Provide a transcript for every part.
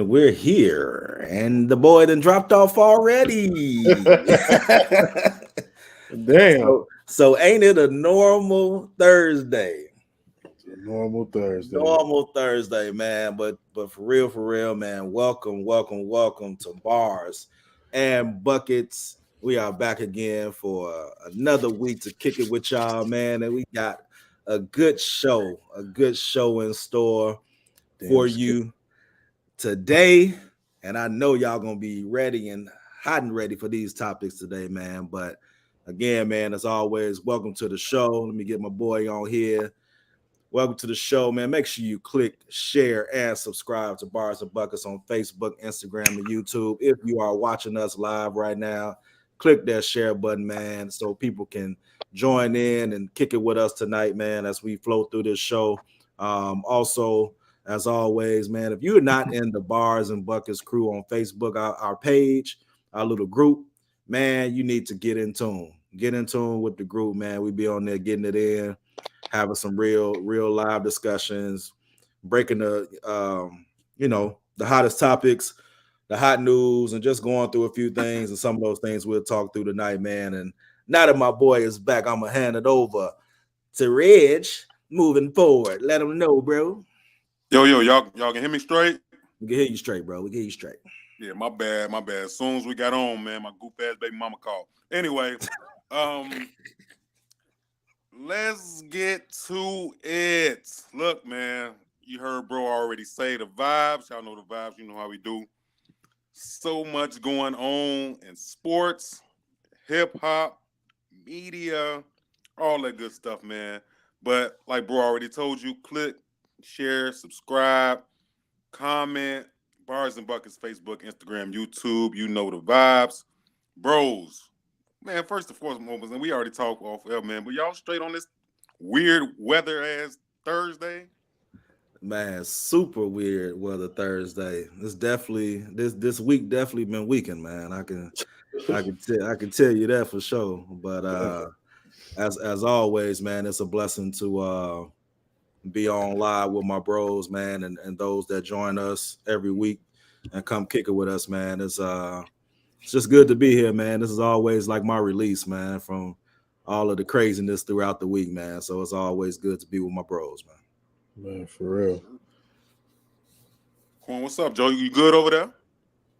and we're here. And the boy done dropped off already. Damn. So ain't it a normal Thursday? Normal Thursday. Normal Thursday, man. But for real, man. Welcome to Bars and Buckets. We are back again for another week to kick it with y'all, man. And we got a good show in store for you today. And I know y'all gonna be ready and hot and ready for these topics today, man. But again, man, as always, welcome to the show. Let me get my boy on here. Welcome to the show, man. Make sure you click, share, and subscribe to Bars and Buckets on Facebook, Instagram, and YouTube. If you are watching us live right now, click that share button, man, so people can join in and kick it with us tonight, man, as we flow through this show. Also, as always, man, if you're not in the Bars and Buckets crew on Facebook, our page, our little group, man, you need to get in tune. Get in tune with the group, man. We be on there getting it in, having some real live discussions, breaking the the hottest topics, the hot news, and just going through a few things. And some of those things we'll talk through tonight, man. And now that my boy is back, I'm gonna hand it over to Reg. Moving forward, let him know, bro. Yo, y'all can hear me straight? We can hear you straight, bro. We can hear you straight. Yeah, my bad. As soon as we got on, man, my goof ass baby mama called. Anyway, let's get to it. Look, man, you heard bro already say the vibes. Y'all know the vibes. You know how we do. So much going on in sports, hip hop, media, all that good stuff, man. But like bro already told you, click, share, subscribe, comment. Bars and Buckets, Facebook, Instagram, YouTube. You know the vibes. Bros, man, first and foremost, and we already talked off air, man, but y'all straight on this weird weather ass Thursday? Man, super weird weather Thursday. This definitely this week definitely been weakened, man. I can tell you that for sure. But as always, man, it's a blessing to be on live with my bros, man, and those that join us every week and come kick it with us, man. It's just good to be here, man. This is always like my release, man, from all of the craziness throughout the week, man. So it's always good to be with my bros, man. Man, for real. Quan, what's up, Joe? You good over there?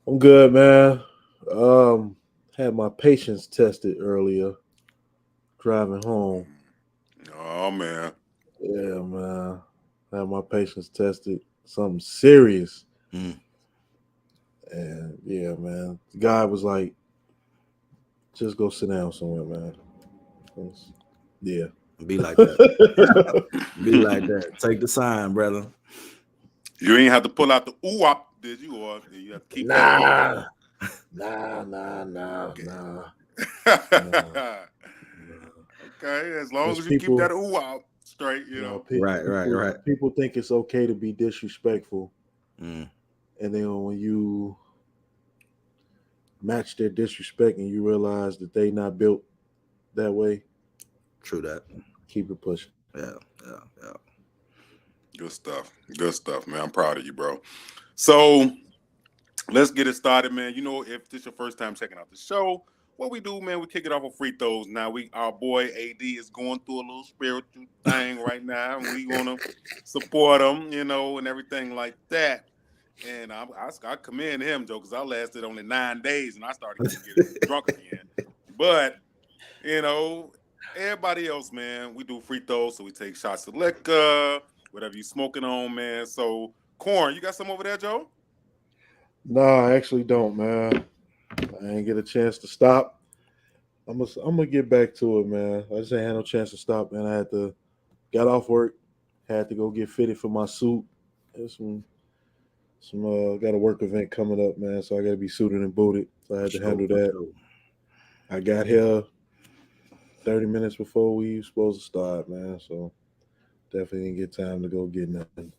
I'm good, man. Had my patience tested earlier driving home. Oh, man. Yeah, man. Had my patience tested. Something serious. Mm. And yeah, man. The guy was like, just go sit down somewhere, man. Yeah. Be like that. Be like that. Take the sign, brother. You ain't have to pull out the ooh-wop, did you? Or you have to keep that? Nah. Okay, as long as you keep that ooh-wop straight, you know. Right. People think it's okay to be disrespectful. Mm. And then when you match their disrespect and you realize that they not built that way. True that. Keep it pushing. Yeah. Good stuff, man. I'm proud of you, bro. So let's get it started, man. You know, if this is your first time checking out the show, what we do, man, we kick it off with free throws. Now, our boy AD is going through a little spiritual thing right now, and we want to support him, you know, and everything like that. And I commend him, Joe, because I lasted only 9 days, and I started getting drunk again. But, you know, everybody else, man, we do free throws, so we take shots of liquor, whatever you smoking on, man. So, Corn, you got some over there, Joe? No, I actually don't, man. I ain't get a chance to stop. I'm gonna get back to it, man. I just ain't had no chance to stop, man. I got off work, had to go get fitted for my suit. There's some got a work event coming up, man. So I got to be suited and booted. So I had to handle that. I got here 30 minutes before we were supposed to start, man. So definitely didn't get time to go get nothing.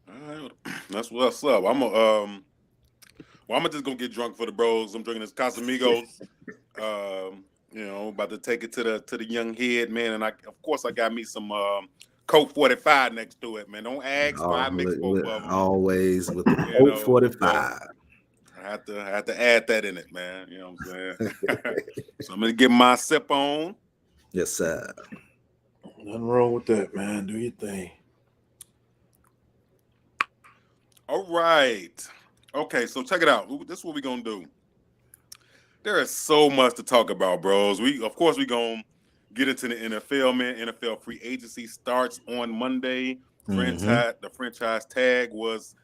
All right, that's what's up. I'm just gonna get drunk for the bros. I'm drinking this Casamigos. You know, about to take it to the young head, man. And of course I got me some Colt 45 next to it, man. Don't ask why I mix both of them. Always with the You Colt know, but 45. I have to add that in it, man. You know what I'm saying? So I'm gonna get my sip on. Yes, sir. Nothing wrong with that, man. Do your thing. All right. Okay, so check it out. This is what we're gonna do. There is so much to talk about, bros. We gonna get into the NFL, man. NFL free agency starts on Monday. The franchise tag was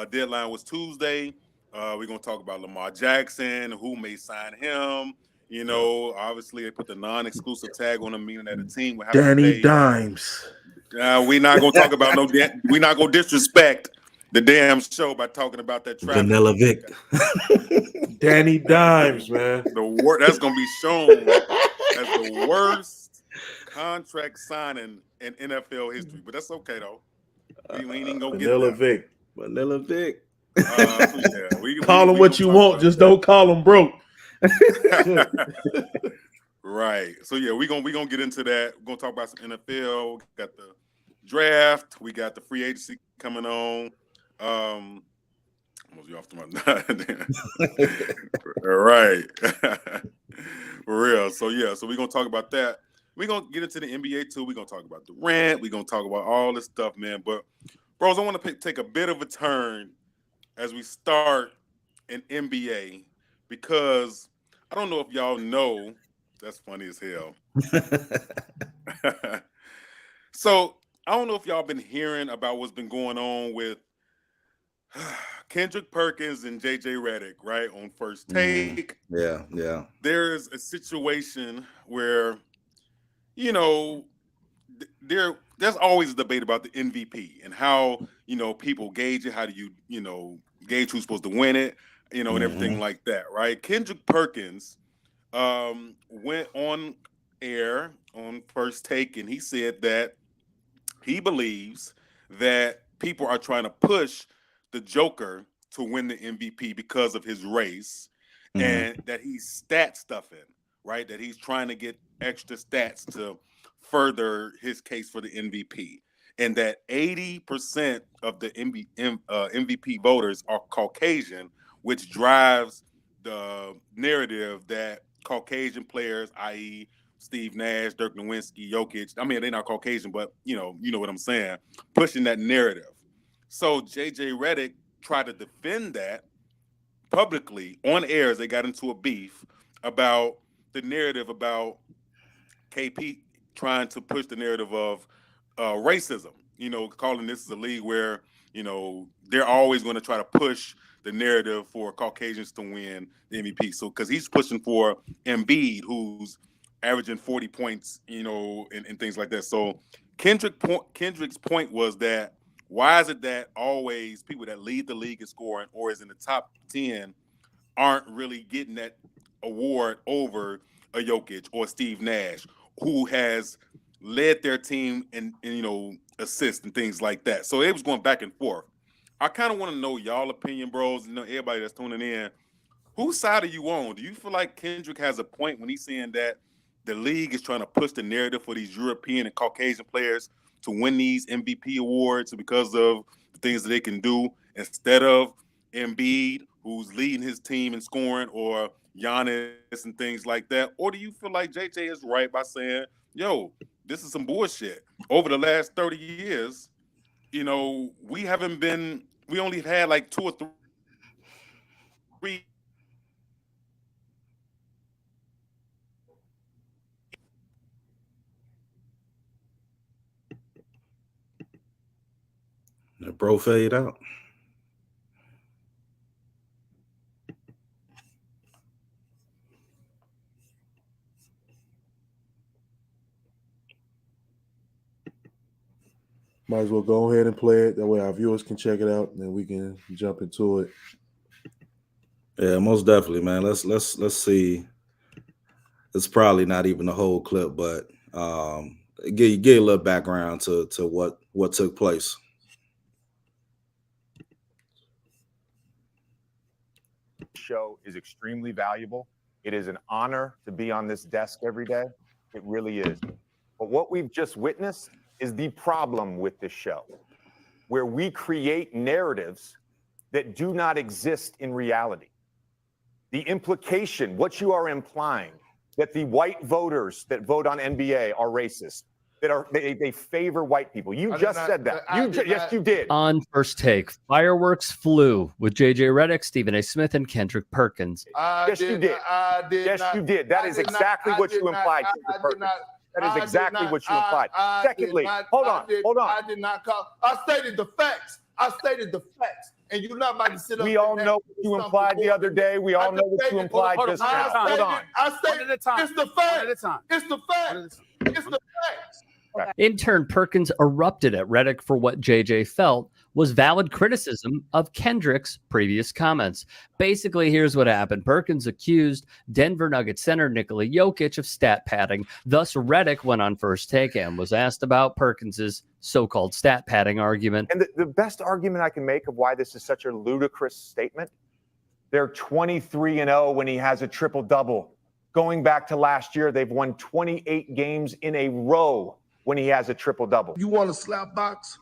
deadline was Tuesday. We're gonna talk about Lamar Jackson, who may sign him. You know, obviously they put the non-exclusive tag on him, meaning that the team will have to Danny pay. Dimes. We're not gonna talk about we're not gonna disrespect the damn show by talking about that Travis. Vanilla Vic. Danny Dimes, man. That's gonna be shown as the worst contract signing in NFL history, but that's okay though. We ain't even gonna Vanilla get there. Vic. Vanilla Vic. Call him what you want, just don't call him broke. Right. So yeah, we're gonna get into that. We're gonna talk about some NFL. We got the draft. We got the free agency coming on. Almost you off the All right. For real. So yeah, so we're gonna talk about that. We're gonna get into the NBA too. We're gonna talk about Durant. We're gonna talk about all this stuff, man. But bros, I want to take a bit of a turn as we start in NBA because I don't know if y'all know. That's funny as hell. So I don't know if y'all been hearing about what's been going on with Kendrick Perkins and JJ Redick, right? On First Take. Yeah. There's a situation where, you know, there's always a debate about the MVP and how, you know, people gauge it. How do you know, gauge who's supposed to win it, you know, and everything like that, right? Kendrick Perkins went on air on First Take and he said that he believes that people are trying to push the Joker to win the MVP because of his race and that he's stat stuffing, right? That he's trying to get extra stats to further his case for the MVP. And that 80% of the MVP voters are Caucasian, which drives the narrative that Caucasian players, i.e., Steve Nash, Dirk Nowitzki, Jokic. I mean, they're not Caucasian, but you know what I'm saying. Pushing that narrative. So JJ Redick tried to defend that publicly on air as they got into a beef about the narrative about KP trying to push the narrative of racism. You know, calling this a league where, you know, they're always going to try to push the narrative for Caucasians to win the MVP. So, because he's pushing for Embiid, who's averaging 40 points, you know, and things like that. So, Kendrick's point was that why is it that always people that lead the league in scoring or is in the top 10 aren't really getting that award over a Jokic or Steve Nash, who has led their team in you know, assists and things like that. So it was going back and forth. I kind of want to know y'all opinion, bros. You know, everybody that's tuning in, whose side are you on? Do you feel like Kendrick has a point when he's saying that the league is trying to push the narrative for these European and Caucasian players to win these MVP awards because of the things that they can do instead of Embiid, who's leading his team in scoring, or Giannis and things like that? Or do you feel like JJ is right by saying, yo, this is some bullshit? Over the last 30 years, you know, we only had like 2 or 3 The bro fade out. Might as well go ahead and play it. That way our viewers can check it out and then we can jump into it. Yeah, most definitely, man. Let's see. It's probably not even the whole clip, but get a little background to what took place. Show is extremely valuable. It is an honor to be on this desk every day. It really is. But what we've just witnessed is the problem with this show, where we create narratives that do not exist in reality. The implication, what you are implying, that the white voters that vote on NBA are racist, they favor white people. You just said that. Yes, you did. On First Take, fireworks flew with J.J. Redick, Stephen A. Smith, and Kendrick Perkins. Yes, you did. Yes, you did. That is exactly what you implied. That is exactly what you implied. Secondly, hold on. I did not call. I stated the facts. And you're not about to sit up. We all know what you implied the other day. We all know what you implied just now. Hold on. I stated it's the facts. It's the facts. It's the facts. In turn, Perkins erupted at Redick for what JJ felt was valid criticism of Kendrick's previous comments. Basically, here's what happened. Perkins accused Denver Nuggets center Nikola Jokic of stat padding. Thus, Redick went on First Take and was asked about Perkins's so-called stat padding argument. And the best argument I can make of why this is such a ludicrous statement, they're 23-0 when he has a triple-double. Going back to last year, they've won 28 games in a row when he has a triple-double. You want to slap box?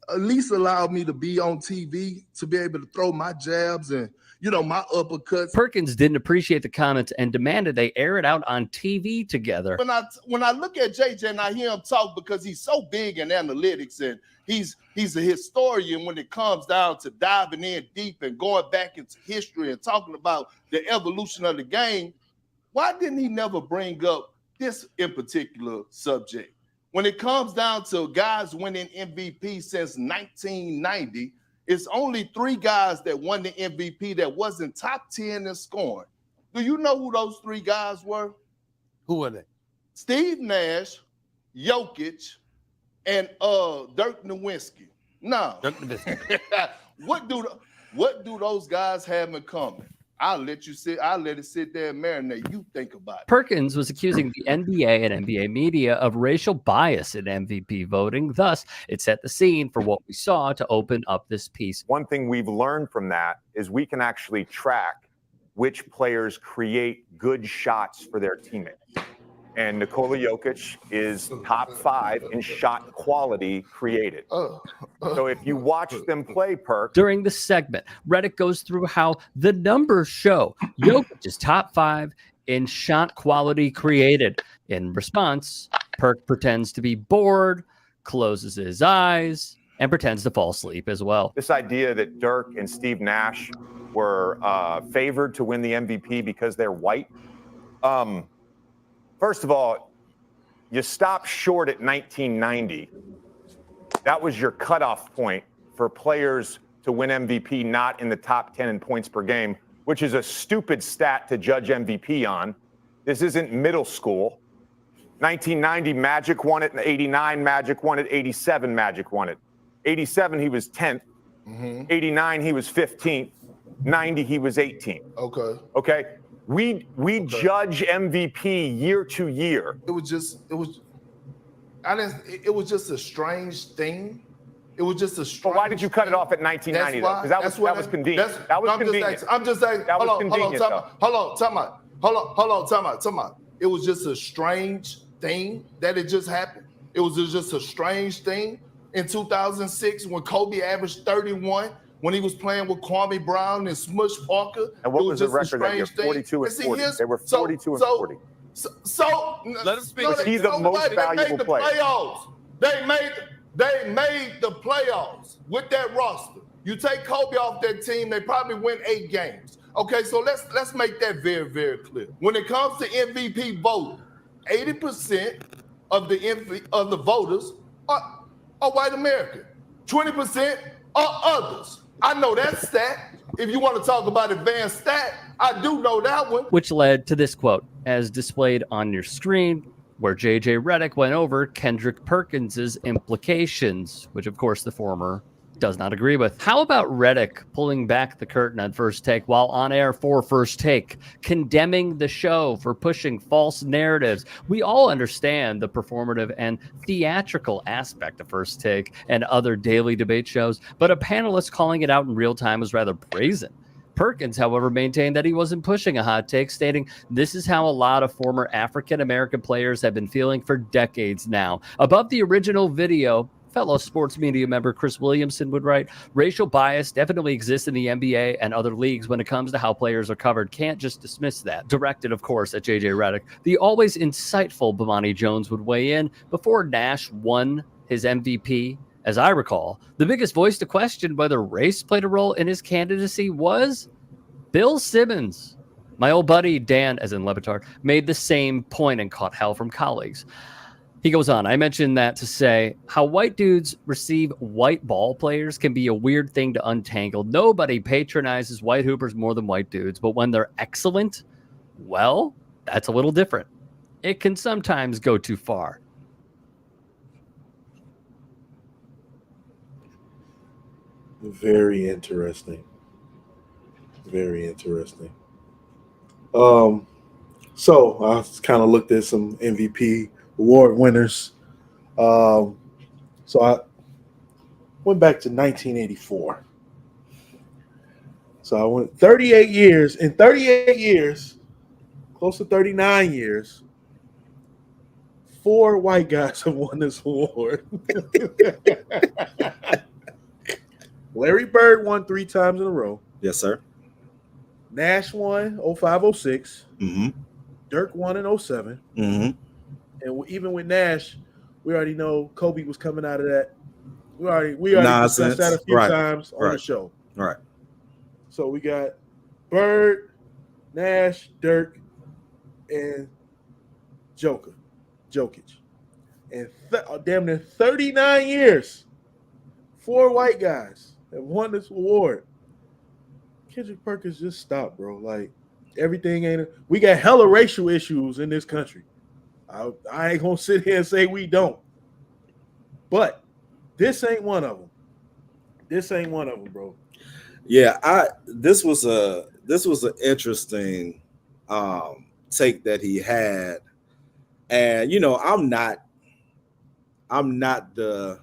At least allow me to be on TV, to be able to throw my jabs and, my uppercuts. Perkins didn't appreciate the comments and demanded they air it out on TV together. When I look at JJ and I hear him talk, because he's so big in analytics and he's a historian when it comes down to diving in deep and going back into history and talking about the evolution of the game, why didn't he never bring up this in particular subject? When it comes down to guys winning MVP since 1990, it's only 3 guys that won the MVP that wasn't top 10 in scoring. Do you know who those 3 guys were? Who were they? Steve Nash, Jokic, and Dirk Nowitzki. No. Dirk Nowitzki. What do those guys have in common? I'll let it sit there and marinate. You think about it. Perkins was accusing the NBA and NBA media of racial bias in MVP voting. Thus, it set the scene for what we saw to open up this piece. One thing we've learned from that is we can actually track which players create good shots for their teammates. And Nikola Jokic is top 5 in shot quality created. So if you watch them play, Perk. During the segment, Redick goes through how the numbers show Jokic is top 5 in shot quality created. In response, Perk pretends to be bored, closes his eyes, and pretends to fall asleep as well. This idea that Dirk and Steve Nash were favored to win the MVP because they're white. First of all, you stop short at 1990. That was your cutoff point for players to win MVP not in the top 10 in points per game, which is a stupid stat to judge MVP on. This isn't middle school. 1990, Magic won it. 89, Magic won it. 87, Magic won it. 87, he was 10th. 89, he was 15th. 90, he was 18th. Okay. We judge MVP year to year. It was just a strange thing. It was just a strange. But why did you cut it off at 1990 though? Because that was convenient. That was convenient. I'm just saying. Hold on, time out. It was just a strange thing that it just happened. It was just a strange thing in 2006 when Kobe averaged 31. When he was playing with Kwame Brown and Smush Parker. And what was the record that year? 42 and 40. They were 42 and 40. So let him speak. Was he the most valuable player? They made the playoffs with that roster. You take Kobe off that team, they probably win 8 games. Okay, so let's make that very, very clear. When it comes to MVP voting, 80% of the voters are white American. 20% are others. I know that stat. If you want to talk about advanced stat, I do know that one. Which led to this quote, as displayed on your screen, where J.J. Redick went over Kendrick Perkins's implications, which of course the former does not agree with. How about Redick pulling back the curtain on First Take while on air for First Take, condemning the show for pushing false narratives? We all understand the performative and theatrical aspect of First Take and other daily debate shows, but a panelist calling it out in real time was rather brazen. Perkins, however, maintained that he wasn't pushing a hot take, stating, "This is how a lot of former African-American players have been feeling for decades now." Above the original video, fellow sports media member Chris Williamson would write, "Racial bias definitely exists in the NBA and other leagues when it comes to how players are covered. Can't just dismiss that." Directed, of course, at JJ Redick. The always insightful Bomani Jones would weigh in before Nash won his MVP. As I recall, the biggest voice to question whether race played a role in his candidacy was Bill Simmons. My old buddy Dan, as in Levitard, made the same point and caught hell from colleagues. He goes on, "I mentioned that to say how white dudes receive white ball players can be a weird thing to untangle. Nobody patronizes white hoopers more than white dudes, but when they're excellent, well, that's a little different. It can sometimes go too far." Very interesting. Very interesting. So I kind of looked at some MVP award winners. So I went back to 1984. So I went 38 years. In 38 years, close to 39 years, 4 white guys have won this award. Larry Bird won 3 times in a row. Yes, sir. Nash won 05-06. Mm-hmm. Dirk won in 07. Mm-hmm. And even with Nash, we already know Kobe was coming out of that. We already Nonsense. discussed that a few Right. times on Right. the show. All right. So we got Bird, Nash, Dirk, and Jokic. And damn near 39 years, 4 white guys have won this award. Kendrick Perkins, just stop, bro. Like, everything ain't. We got hella racial issues in this country. I ain't gonna sit here and say we don't. But this ain't one of them. This ain't one of them, bro. Yeah, this was an interesting take that he had. And I'm not the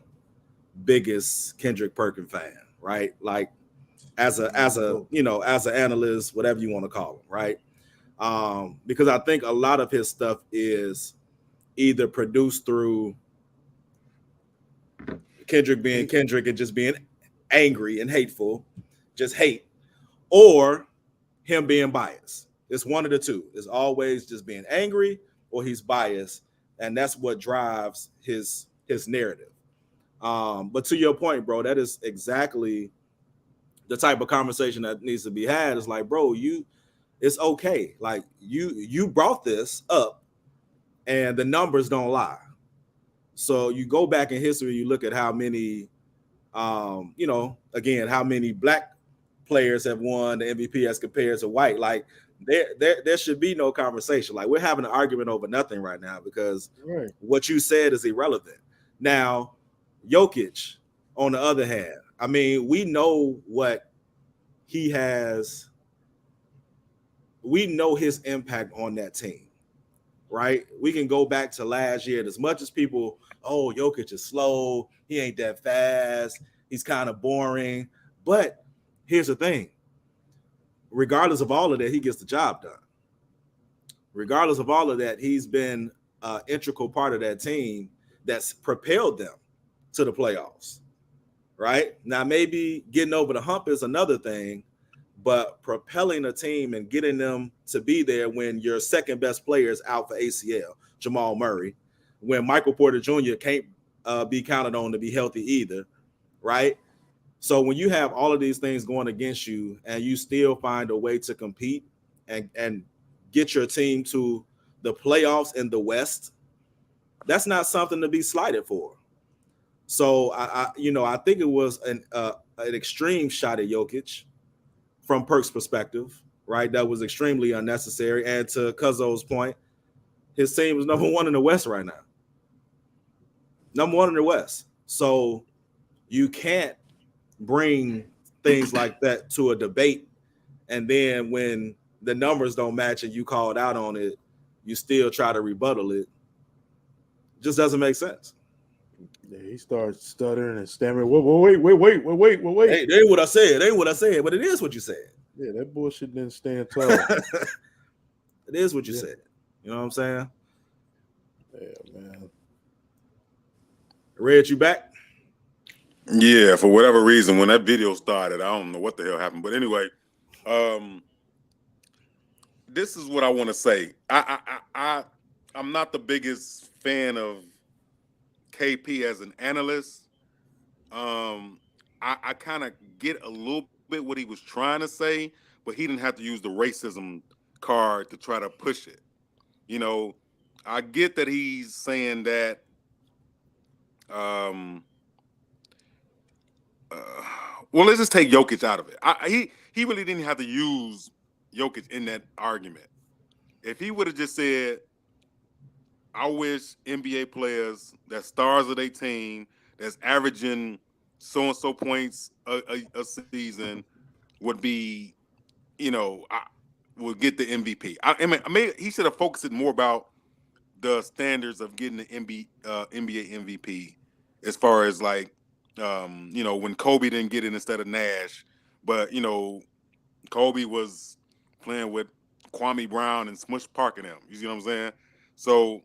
biggest Kendrick Perkins fan, right? Like as an analyst, whatever you want to call him, right? Because I think a lot of his stuff is either produced through Kendrick being Kendrick and just being angry and hateful, just hate, or him being biased. It's one of the two. It's always just being angry or he's biased, and that's what drives his narrative. But to your point, bro, that is exactly the type of conversation that needs to be had. Is like, bro, it's okay. Like you brought this up, and the numbers don't lie. So you go back in history, you look at how many, again, how many black players have won the MVP as compared to white. Like there should be no conversation. Like we're having an argument over nothing right now because what you said is irrelevant. Now, Jokic, on the other hand, I mean, we know what he has. We know his impact on that team, right? We can go back to last year. And as much as people, Jokic is slow, he ain't that fast, he's kind of boring. But here's the thing. Regardless of all of that, he gets the job done. Regardless of all of that, he's been an integral part of that team that's propelled them to the playoffs, right? Now, maybe getting over the hump is another thing, but propelling a team and getting them to be there when your second best player is out for ACL, Jamal Murray, when Michael Porter Jr. can't be counted on to be healthy either, right? So when you have all of these things going against you and you still find a way to compete and get your team to the playoffs in the West, that's not something to be slighted for. So I think it was an extreme shot at Jokic from Perk's perspective, right? That was extremely unnecessary. And to Cuzzo's point, his team is number 1 in the West right now. Number 1 in the West. So you can't bring things like that to a debate, and then when the numbers don't match and you called out on it, you still try to rebuttal it. Just doesn't make sense. Yeah, he starts stuttering and stammering. Wait. Hey, that ain't what I said. But it is what you said. Yeah, that bullshit didn't stand tall. It is what you Yeah. said. You know what I'm saying? Yeah, man. Red, you back? Yeah, for whatever reason, when that video started, I don't know what the hell happened. But anyway, this is what I want to say. I'm not the biggest fan of KP as an analyst. I kind of get a little bit what he was trying to say, but he didn't have to use the racism card to try to push it. You know, I get that he's saying that um uh, well, let's just take Jokic out of it. He really didn't have to use Jokic in that argument. If he would have just said, I wish NBA players that stars of their team that's averaging so and so points a season would be, would get the MVP. I mean, he should have focused it more about the standards of getting the NBA MVP, as far as like, when Kobe didn't get it instead of Nash, but Kobe was playing with Kwame Brown and Smush Park and them. You see what I'm saying? So,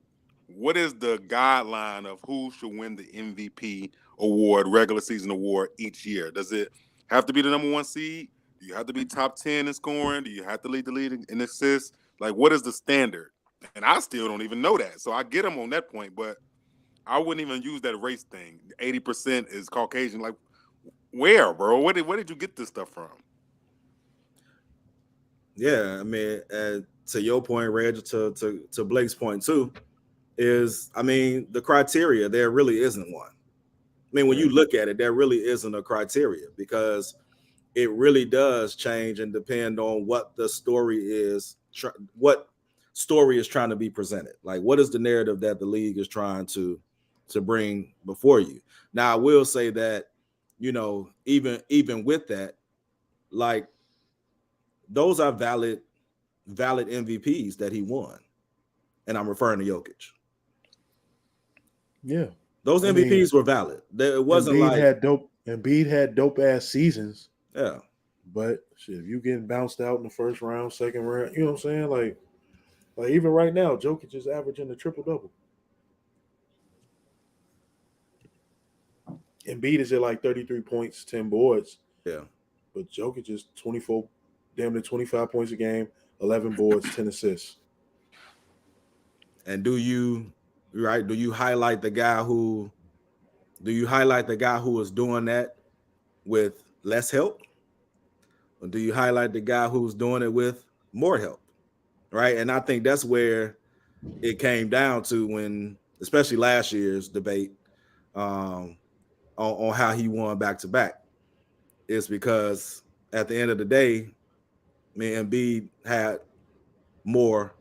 what is the guideline of who should win the MVP award, regular season award each year? Does it have to be the number one seed? Do you have to be top 10 in scoring? Do you have to lead the league in assists? Like, what is the standard? And I still don't even know that. So I get him on that point, but I wouldn't even use that race thing. 80% is Caucasian. Like, where, bro? Where did you get this stuff from? Yeah, I mean, to your point, Reg, to Blake's point too, is the criteria there really isn't one. I mean, when you look at it, there really isn't a criteria because it really does change and depend on what the story is, what story is trying to be presented. Like, what is the narrative that the league is trying to bring before you? Now, I will say that, even with that, like, those are valid MVPs that he won, and I'm referring to Jokic. Yeah, those MVPs were valid. It wasn't Embiid had dope ass seasons. Yeah, but shit, if you getting bounced out in the first round, second round, you know what I'm saying? Like even right now, Jokic is averaging a triple double. Embiid is at like 33 points, 10 boards. Yeah, but Jokic is 24, damn near 25 points a game, 11 boards, 10 assists. And do you highlight the guy who is doing that with less help? Or do you highlight the guy who's doing it with more help? Right. And I think that's where it came down to when, especially last year's debate on how he won back to back. It's because at the end of the day, Embiid had more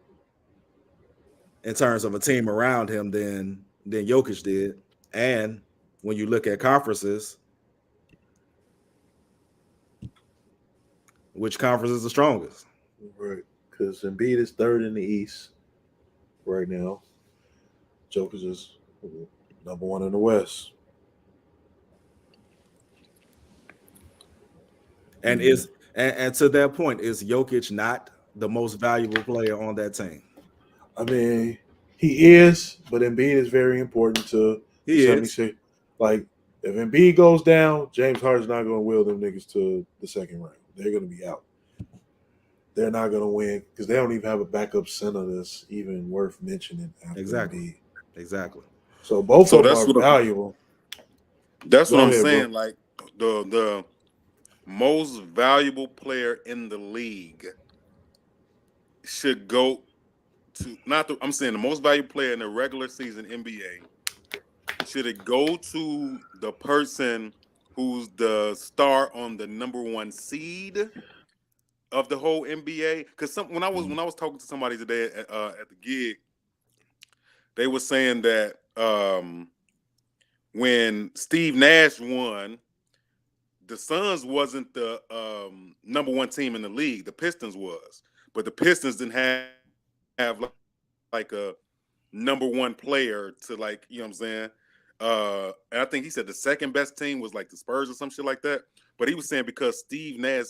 in terms of a team around him than Jokic did. And when you look at conferences, which conference is the strongest? Right. Because Embiid is third in the East right now. Jokic is number one in the West. And and to that point, is Jokic not the most valuable player on that team? I mean, he is, but Embiid is very important to the 76. Like, if Embiid goes down, James Harden's not going to will them niggas to the second round. They're going to be out. They're not going to win because they don't even have a backup center that's even worth mentioning. Exactly. So both of them are valuable. That's what I'm saying. Bro. Like the most valuable player in the league should go to I'm saying the most valuable player in the regular season NBA. Should it go to the person who's the star on the number one seed of the whole NBA? Because when I was talking to somebody today at the gig, they were saying that when Steve Nash won, the Suns wasn't the number one team in the league. The Pistons was, but the Pistons didn't have like a number one player to, like, you know what I'm saying? And I think he said the second best team was like the Spurs or some shit like that. But he was saying because Steve Nash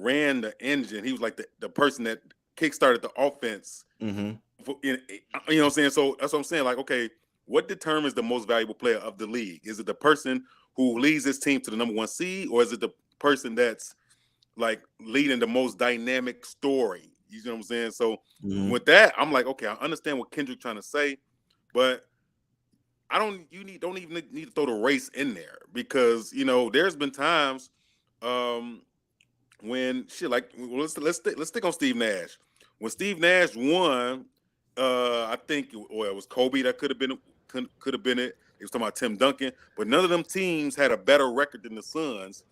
ran the engine. He was like the person that kickstarted the offense. Mm-hmm. You know what I'm saying? So that's what I'm saying. Like, okay, what determines the most valuable player of the league? Is it the person who leads his team to the number 1 seed, or is it the person that's like leading the most dynamic story? You know what I'm saying? So with that, I'm like, okay, I understand what Kendrick trying to say, but I don't even need to throw the race in there, because there's been times when shit, like, let's stick on Steve Nash. When Steve Nash won, I think it was Kobe that could have been it. He was talking about Tim Duncan, but none of them teams had a better record than the Suns.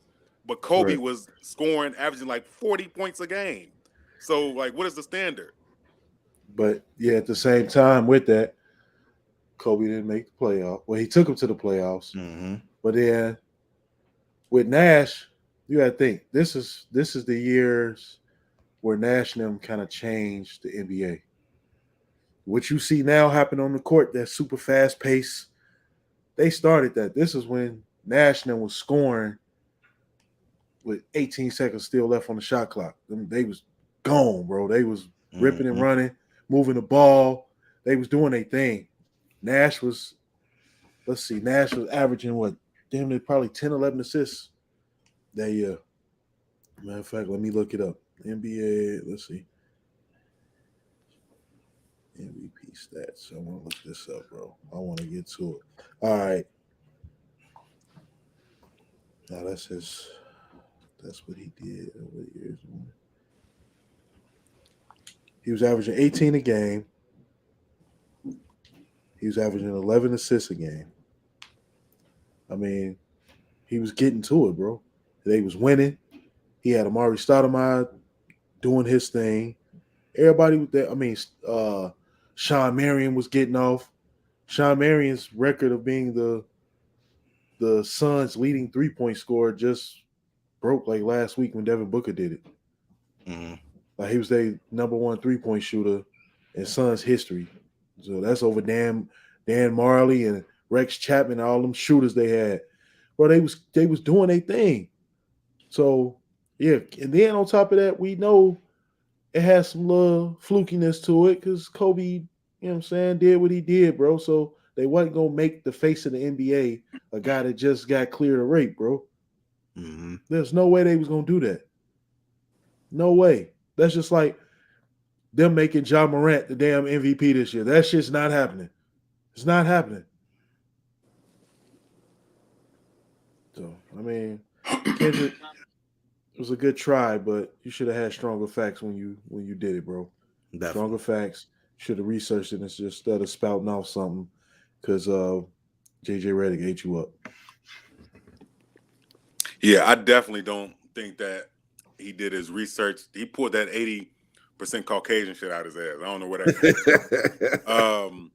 But Kobe Right. was scoring, averaging like 40 points a game. So, like, what is the standard? But yeah, at the same time with that, Kobe didn't make the playoff. Well, he took him to the playoffs. Mm-hmm. But then with Nash, you got to think this is the years where Nash and them kind of changed the NBA. What you see now happen on the court, that super fast pace, they started that. This is when Nash and them was scoring with 18 seconds still left on the shot clock. They was gone, bro. They was ripping and running, moving the ball. They was doing their thing. Nash was averaging what? Damn near probably 10, 11 assists that year. Matter of fact, let me look it up. NBA, let's see. MVP stats. I want to look this up, bro. I want to get to it. All right. Now that's what he did over the years. He was averaging 18 a game. He was averaging 11 assists a game. I mean, he was getting to it, bro. They was winning. He had Amari Stoudemire doing his thing. Everybody was there. I mean, Sean Marion was getting off. Sean Marion's record of being the Suns' leading 3-point scorer just broke like last week when Devin Booker did it. Mm-hmm. Like, he was their number 1 3-point shooter in Suns history. So that's over Dan Marley and Rex Chapman and all them shooters they had. Bro, they was doing their thing. So yeah, and then on top of that, we know it has some little flukiness to it because Kobe, you know what I'm saying, did what he did, bro. So they wasn't gonna make the face of the NBA a guy that just got cleared of rape, bro. Mm-hmm. There's no way they was gonna do that. No way. That's just like them making Ja Morant the damn MVP this year. That shit's not happening. It's not happening. So, I mean, Kendrick, it was a good try, but you should have had stronger facts when you did it, bro. Definitely. Stronger facts. Should have researched it instead of spouting off something because JJ Redick ate you up. Yeah, I definitely don't think that he did his research. He pulled that 80% Caucasian shit out his ass. I don't know where that came from.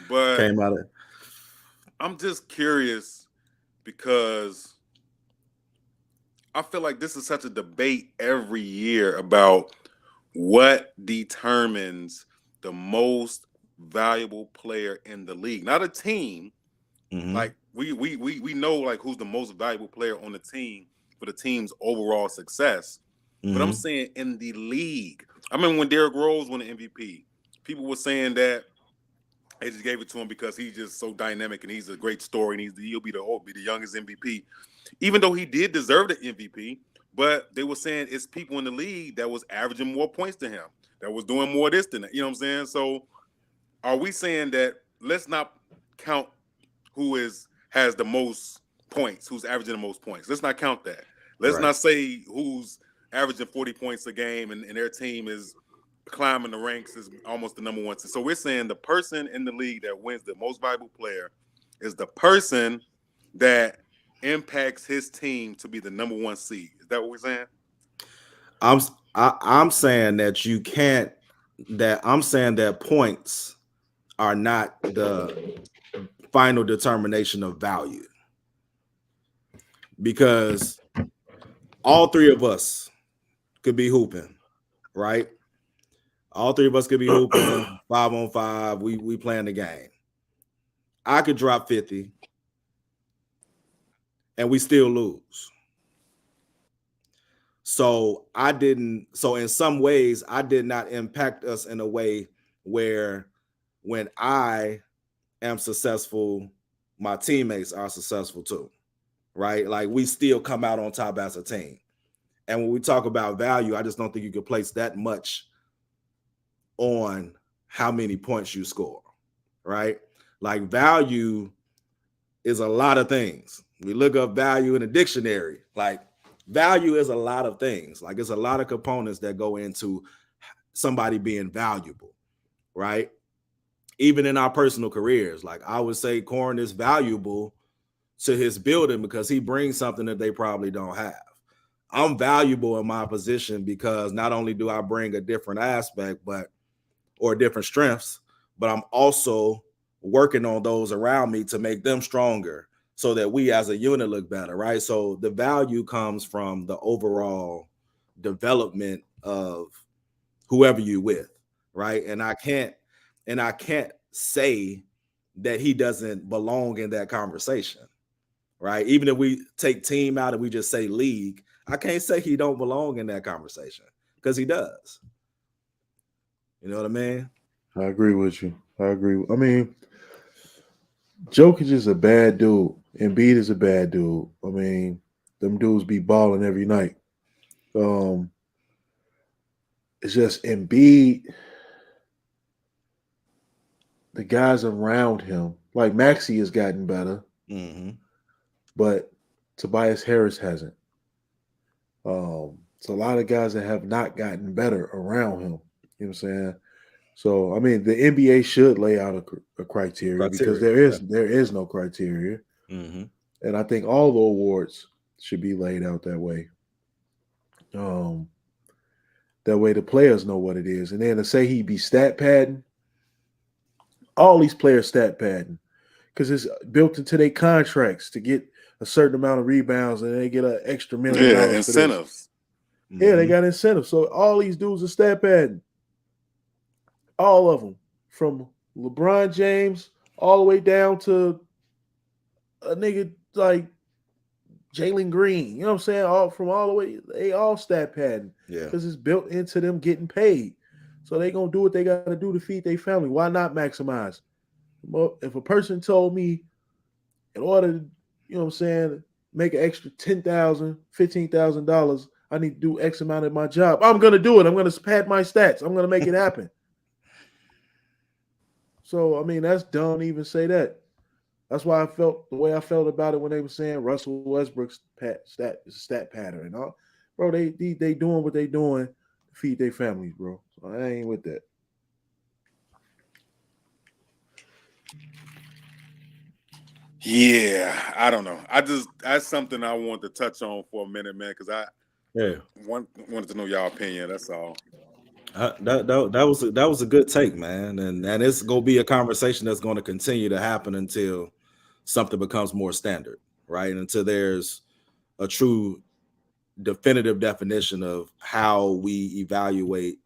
But came out of. I'm just curious because I feel like this is such a debate every year about what determines the most valuable player in the league. Not a team. Mm-hmm. Like we know like who's the most valuable player on the team for the team's overall success. Mm-hmm. But I'm saying in the league. I remember when Derrick Rose won the MVP, people were saying that they just gave it to him because he's just so dynamic and he's a great story and he'll be the youngest MVP. Even though he did deserve the MVP, but they were saying it's people in the league that was averaging more points than him, that was doing more this than that. You know what I'm saying? So are we saying that let's not count who has the most points, who's averaging the most points? Let's not count that. Let's not say who's averaging 40 points a game and their team is climbing the ranks is almost the number 1. So we're saying the person in the league that wins the most valuable player is the person that impacts his team to be the number 1 seed. Is that what we're saying? I'm saying that you can't. I'm saying that points are not the final determination of value, because all 3 of us could be hooping, right? All 3 of us could be hooping 5-on-5. We playing the game. I could drop 50 and we still lose. So I didn't. So in some ways, I did not impact us in a way where when I am successful, my teammates are successful too, right? Like we still come out on top as a team. And when we talk about value, I just don't think you can place that much on how many points you score, right? Like value is a lot of things. We look up value in a dictionary. Like value is a lot of things. Like it's a lot of components that go into somebody being valuable, right? Even in our personal careers, like I would say Corn is valuable to his building because he brings something that they probably don't have. I'm valuable in my position because not only do I bring a different aspect, or different strengths, but I'm also working on those around me to make them stronger so that we as a unit look better, right? So the value comes from the overall development of whoever you with, right? And I can't say that he doesn't belong in that conversation, right? Even if we take team out and we just say league, I can't say he don't belong in that conversation because he does. You know what I mean? I agree with you. I mean, Jokic is a bad dude. Embiid is a bad dude. I mean, them dudes be balling every night. It's just Embiid, the guys around him, like Maxey has gotten better, but Tobias Harris hasn't. It's a lot of guys that have not gotten better around him. You know what I'm saying? So I mean, the NBA should lay out a criteria because there is no criteria, and I think all the awards should be laid out that way. That way the players know what it is, and then to say he be stat padding, all these players stat padding because it's built into their contracts to get a certain amount of rebounds and they get an extra $1 million. Yeah, incentives. Yeah, they got incentives. So all these dudes are stat padding. All of them, from LeBron James all the way down to a nigga like Jalen Green. You know what I'm saying? All the way, they all stat padding. Yeah. Because it's built into them getting paid. So they gonna do what they gotta do to feed their family. Why not maximize? Well, if a person told me in order to, you know what I'm saying, make an extra $10,000, $15,000, I need to do X amount of my job. I'm gonna do it. I'm gonna pad my stats. I'm gonna make it happen. So I mean, that's dumb to even say that. That's why I felt the way I felt about it when they were saying Russell Westbrook's stat pattern and all. Bro, they doing what they doing to feed their families, bro. So I ain't with that. Yeah, I don't know. That's something I want to touch on for a minute, man, because I wanted to know y'all opinion. That's all. That was a good take, man, and it's gonna be a conversation that's going to continue to happen until something becomes more standard, right? Until there's a true definitive definition of how we evaluate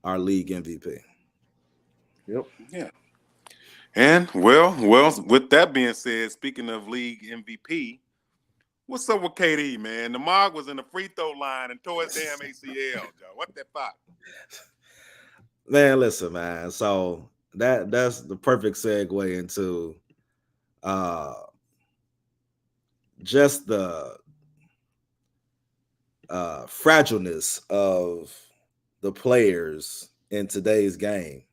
our league MVP. Yep. Yeah. And well, with that being said, speaking of league MVP, what's up with KD, man? The Mog was in the free throw line and tore his damn ACL, Joe. What the fuck? Man, listen, man. So that's the perfect segue into just the fragileness of the players in today's game.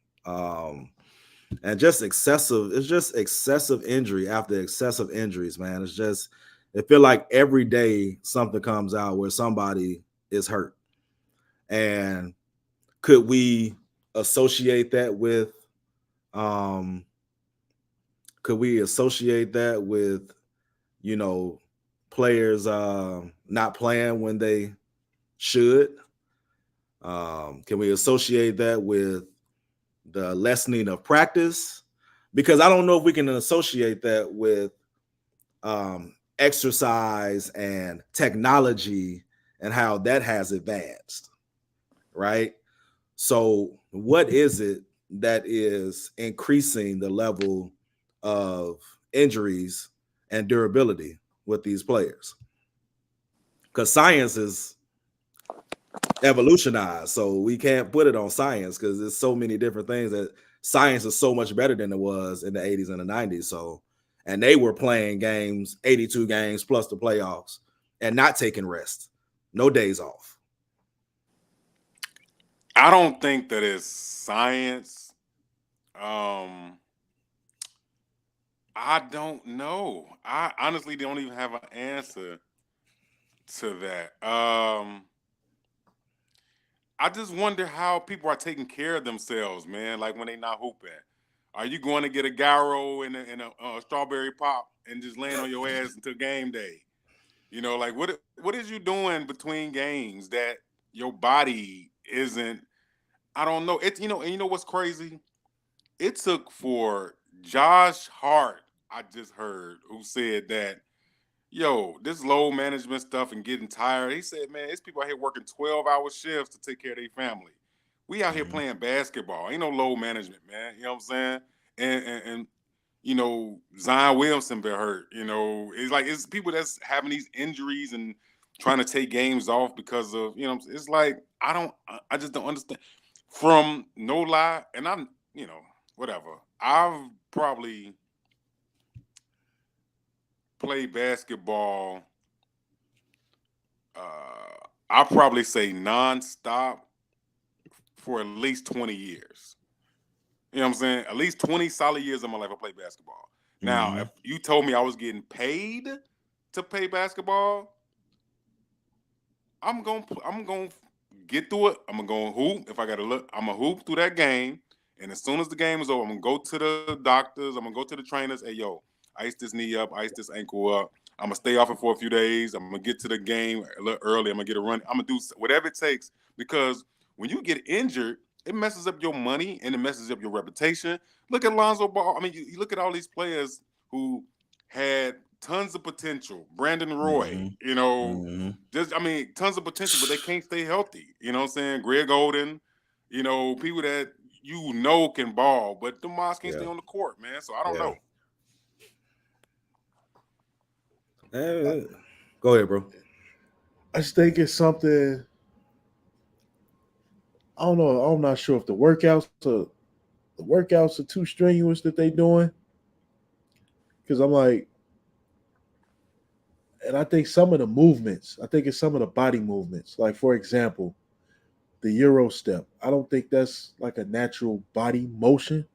And just excessive injury after excessive injuries, man. It feel like every day something comes out where somebody is hurt. And could we associate that with players not playing when they should? Can we associate that with the lessening of practice? Because I don't know if we can associate that with exercise and technology and how that has advanced, right? So what is it that is increasing the level of injuries and durability with these players? Because science is evolutionized. So we can't put it on science because there's so many different things that science is so much better than it was in the 80s and the 90s. So, and they were playing games, 82 games plus the playoffs, and not taking rest, no days off. I don't think that it's science. I don't know. I honestly don't even have an answer to that. I just wonder how people are taking care of themselves, man. Like when they not hooping. Are you going to get a gyro and a strawberry pop and just laying on your ass until game day? You know, like what is you doing between games that your body isn't? I don't know. It's and you know what's crazy? It took for Josh Hart, I just heard, who said that, yo, this low management stuff and getting tired. He said, man, it's people out here working 12-hour shifts to take care of their family. We out here playing basketball. Ain't no low management, man. You know what I'm saying? And Zion Williamson been hurt. It's like it's people that's having these injuries and trying to take games off because of, it's like I just don't understand. From no lie, and I'm, whatever. I've probably played basketball. I'll probably say nonstop for at least 20 years. You know what I'm saying? At least 20 solid years of my life I played basketball. Now, if you told me I was getting paid to play basketball, I'm gonna get through it. I'm gonna hoop. If I gotta look, I'm gonna hoop through that game. And as soon as the game is over, I'm gonna go to the doctors. I'm gonna go to the trainers. Hey, yo, ice this knee up, ice this ankle up. I'm gonna stay off it for a few days. I'm gonna get to the game a little early. I'm gonna get a run. I'm gonna do whatever it takes because when you get injured, it messes up your money and it messes up your reputation. Look at Lonzo Ball. I mean, you look at all these players who had tons of potential. Brandon Roy, tons of potential, but they can't stay healthy. You know what I'm saying? Greg Oden, people that can ball, but the Moss can't stay on the court, man. So I don't know. Go ahead, bro. I just think it's something. I don't know. I'm not sure if the workouts are too strenuous that they doing. Because I'm like, and I think some of the movements, I think it's some of the body movements. Like, for example, the Euro step. I don't think that's like a natural body motion.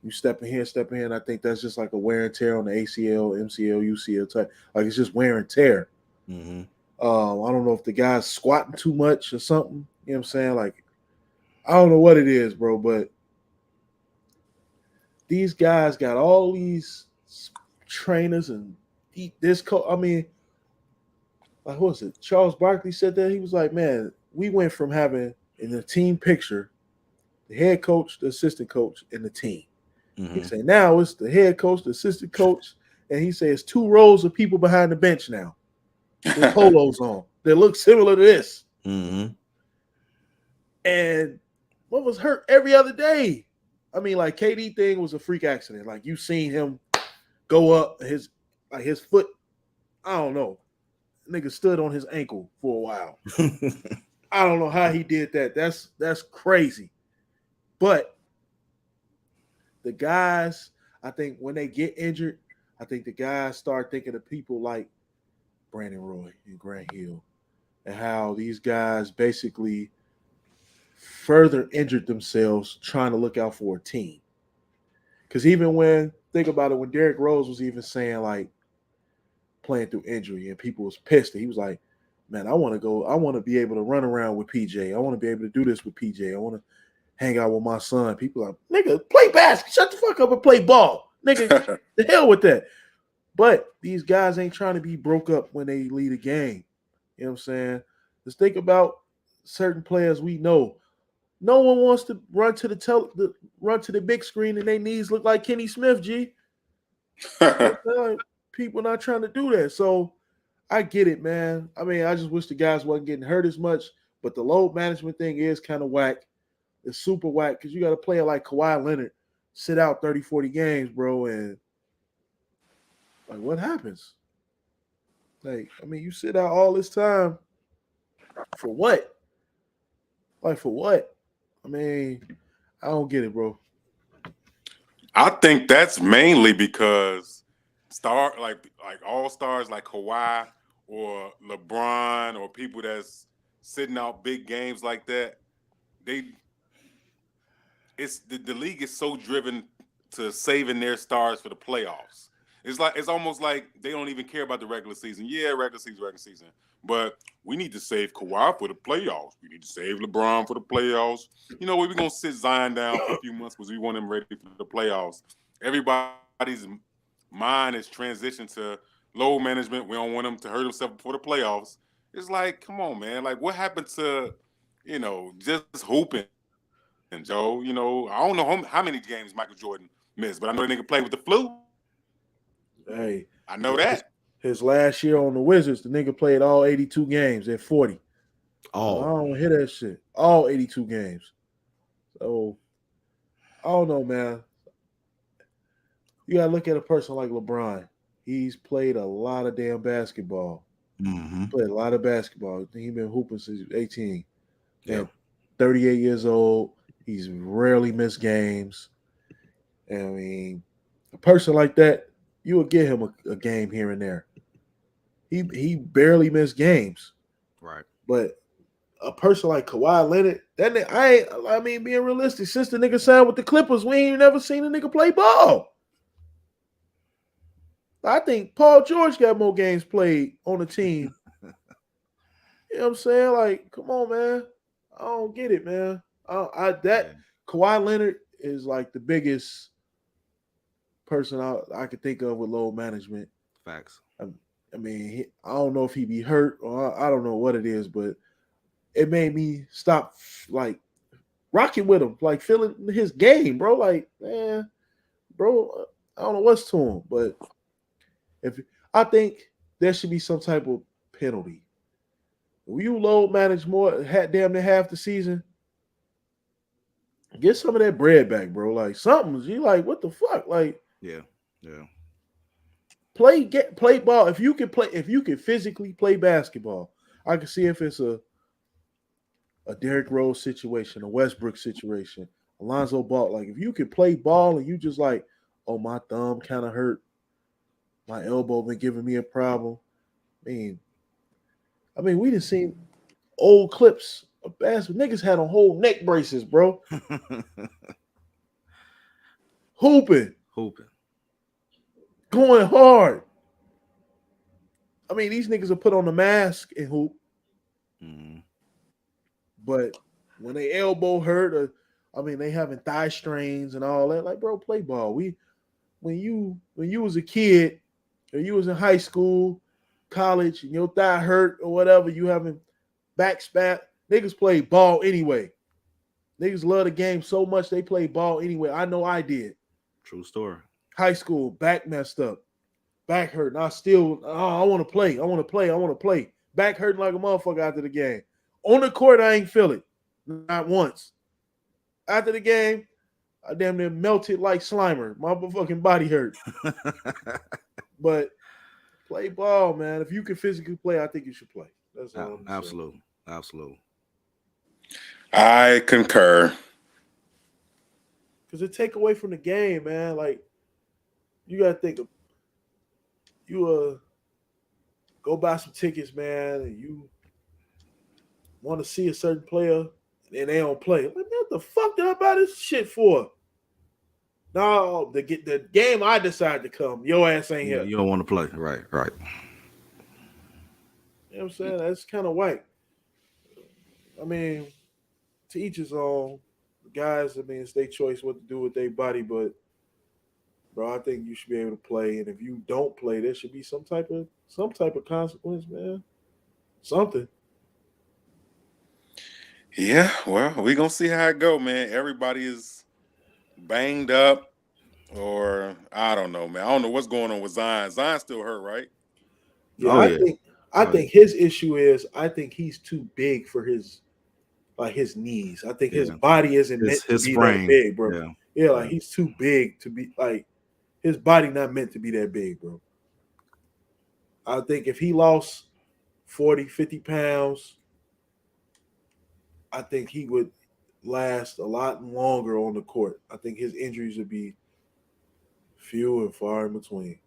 You step in here. I think that's just like a wear and tear on the ACL, MCL, UCL type. Like it's just wear and tear. I don't know if the guy's squatting too much or something. You know what I'm saying? Like, I don't know what it is, bro, but these guys got all these trainers and this coach. I mean, like, what was it? Charles Barkley said that. He was like, man, we went from having in the team picture the head coach, the assistant coach, and the team. He said now it's the head coach, the assistant coach, and he says 2 rows of people behind the bench now with polos on that look similar to this. And what was hurt every other day? I mean, like KD thing was a freak accident. Like you seen him go up his foot. I don't know. Nigga stood on his ankle for a while. I don't know how he did that. That's crazy. But the guys, I think when they get injured, I think the guys start thinking of people like Brandon Roy and Grant Hill and how these guys basically further injured themselves trying to look out for a team. Because even think about it, when Derrick Rose was even saying like playing through injury and people was pissed, he was like, man, I want to be able to run around with PJ. I want to be able to do this with PJ. I want to hang out with my son. People are like, nigga, play basketball. Shut the fuck up and play ball. Nigga, the hell with that. But these guys ain't trying to be broke up when they lead a game. You know what I'm saying? Let's think about certain players we know. No one wants to run to the big screen and their knees look like Kenny Smith, G. People not trying to do that. So I get it, man. I mean, I just wish the guys wasn't getting hurt as much, but the load management thing is kind of whack. It's super whack because you got a player like Kawhi Leonard sit out 30, 40 games, bro, and like what happens? Like, I mean, you sit out all this time for what? Like for what? I mean, I don't get it, bro. I think that's mainly because like all stars like Kawhi or LeBron or people that's sitting out big games like that, they the league is so driven to saving their stars for the playoffs. It's almost like they don't even care about the regular season. Yeah, regular season. But we need to save Kawhi for the playoffs. We need to save LeBron for the playoffs. You know, we're gonna sit Zion down for a few months because we want him ready for the playoffs. Everybody's mind is transitioned to load management. We don't want him to hurt himself before the playoffs. It's like, come on, man. Like, what happened to, just hooping? Joe. I don't know how many games Michael Jordan missed, but I know the nigga played with the flu. Hey, I know that. His last year on the Wizards, the nigga played all 82 games at 40. Oh, I don't hear that shit. All 82 games. So I don't know, man. You gotta look at a person like LeBron. He's played a lot of damn basketball. Played a lot of basketball. He's been hooping since 18. yeah. At 38 years old, he's rarely missed games. And I mean, a person like that, you would give him a game here and there. He barely missed games. Right. But a person like Kawhi Leonard, I mean, being realistic, since the nigga signed with the Clippers, we ain't never seen a nigga play ball. I think Paul George got more games played on the team. You know what I'm saying? Like, come on, man. I don't get it, man. Kawhi Leonard is like the biggest person I could think of with load management. Facts. I mean, I don't know if he be hurt or I don't know what it is, but it made me stop like rocking with him, like feeling his game, bro. Like, man, bro, I don't know what's to him, but I think there should be some type of penalty. When you load manage more, damn near half the season, get some of that bread back, bro. Like something, you like, what the fuck? Like, yeah. Play ball. If you can physically play basketball, I can see if it's a Derrick Rose situation, a Westbrook situation, Alonzo Ball. Like if you can play ball and you just like, oh, my thumb kind of hurt, my elbow been giving me a problem. I mean, we done seen old clips of basketball. Niggas had on whole neck braces, bro. Hooping. Going hard. I mean, these niggas will put on the mask and hoop. But when they elbow hurt, they having thigh strains and all that. Like, bro, play ball. When you was a kid, or you was in high school, college, and your thigh hurt or whatever, you having back spat. Niggas play ball anyway. Niggas love the game so much they play ball anyway. I know I did. True story. High school, back messed up. Back hurting. I want to play. Back hurting like a motherfucker after the game. On the court, I ain't feel it. Not once. After the game, I damn near melted like Slimer. My fucking body hurt. But play ball, man. If you can physically play, I think you should play. That's all. Absolutely. I concur. Because it take away from the game, man. Like, you got to think of, you go buy some tickets, man, and you want to see a certain player, and they don't play. Like, what the fuck did I buy this shit for? No, the game I decided to come, your ass ain't here. You don't want to play. Right. You know what I'm saying? That's kind of whack. I mean, to each his own. Guys, I mean, it's their choice what to do with their body, but bro, I think you should be able to play. And if you don't play, there should be some type of consequence, man. Something. Yeah, well, we gonna see how it go, man. Everybody is banged up, or I don't know, man. I don't know what's going on with Zion. Zion's still hurt, right? Yeah, I think his issue is I think he's too big for his knees. I think his body isn't meant to be that big, bro. Yeah, like he's too big to be like his body not meant to be that big, bro. I think if he lost 40, 50 pounds, I think he would last a lot longer on the court. I think his injuries would be few and far in between.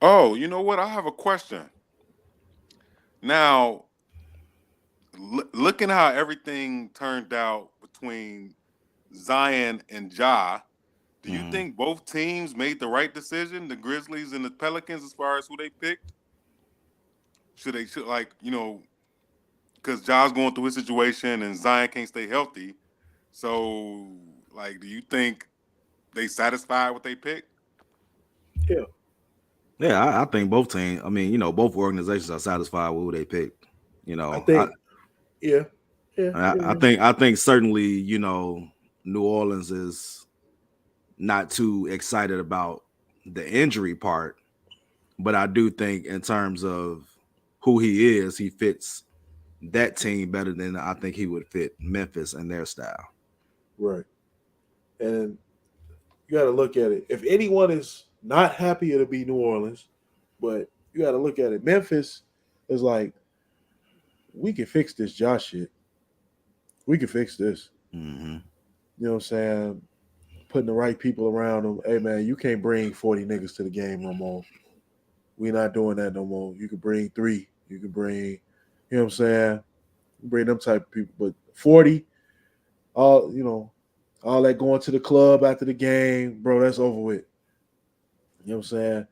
Oh, you know what? I have a question. Now, looking how everything turned out between Zion and Ja, do you think both teams made the right decision, the Grizzlies and the Pelicans, as far as who they picked? Should like, because Ja's going through his situation and Zion can't stay healthy. So, like, do you think they satisfied what they picked? Yeah. Yeah, I think both teams. I mean, both organizations are satisfied with who they picked. I think, yeah. I think certainly, New Orleans is not too excited about the injury part, but I do think in terms of who he is, he fits that team better than I think he would fit Memphis and their style. Right. And you got to look at it. If anyone is not happy, it'll be New Orleans. But you got to look at it. Memphis is like, we can fix this Josh shit. We can fix this. Mm-hmm. You know what I'm saying? Putting the right people around them. Hey, man, you can't bring 40 niggas to the game no more. We're not doing that no more. You can bring 3. You can bring, you know what I'm saying? Bring them type of people. But 40, all that going to the club after the game, bro, that's over with. You know what I'm saying?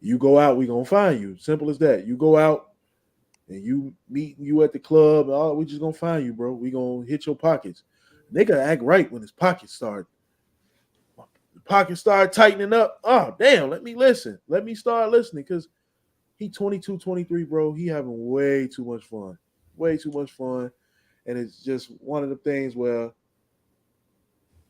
You go out, we gonna find you. Simple as that. You go out and you meet you at the club, we just gonna find you, bro. We gonna hit your pockets. Nigga act right when his pockets start. The pockets start tightening up. Oh, damn, let me listen. Let me start listening because he 22, 23, bro. He having way too much fun. Way too much fun. And it's just one of the things where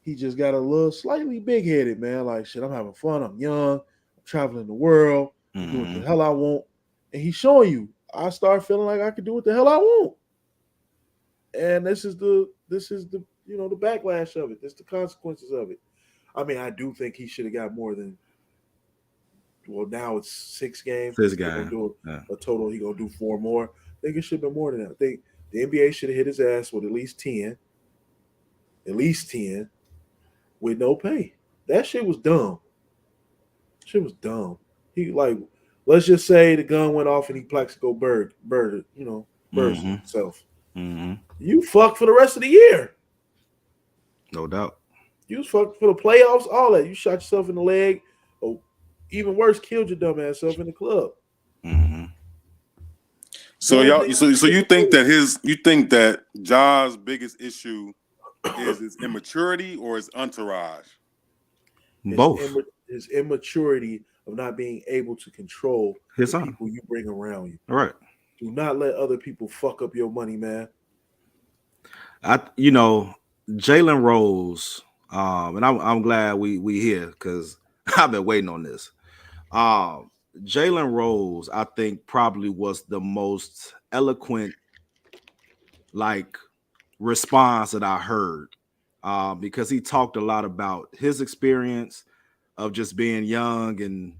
he just got a little slightly big-headed, man. Like, shit, I'm having fun. I'm young. I'm traveling the world. I'm doing what the hell I want. And he's showing you. I start feeling like I can do what the hell I want. And this is the the backlash of it. This is the consequences of it. I mean, I do think he should have got more than. Well, now it's 6 games. 6 He's gonna games. do a total. He's gonna do 4 more. I think it should have been more than that. I think the NBA should have hit his ass with at least 10. At least 10. With no pay. That shit was dumb. Shit was dumb. He let's just say the gun went off and he Plaxico burst himself. Mm-hmm. You fucked for the rest of the year. No doubt. You was fucked for the playoffs, all that. You shot yourself in the leg. Or even worse, killed your dumb ass self in the club. Mm-hmm. So you think that Ja's biggest issue is his immaturity or his entourage? Both. His immaturity of not being able to control His the people you bring around you. All right. Do not let other people fuck up your money, man. Jalen Rose, and I'm glad we here because I've been waiting on this. Jalen Rose, I think, probably was the most eloquent response that I heard, because he talked a lot about his experience of just being young and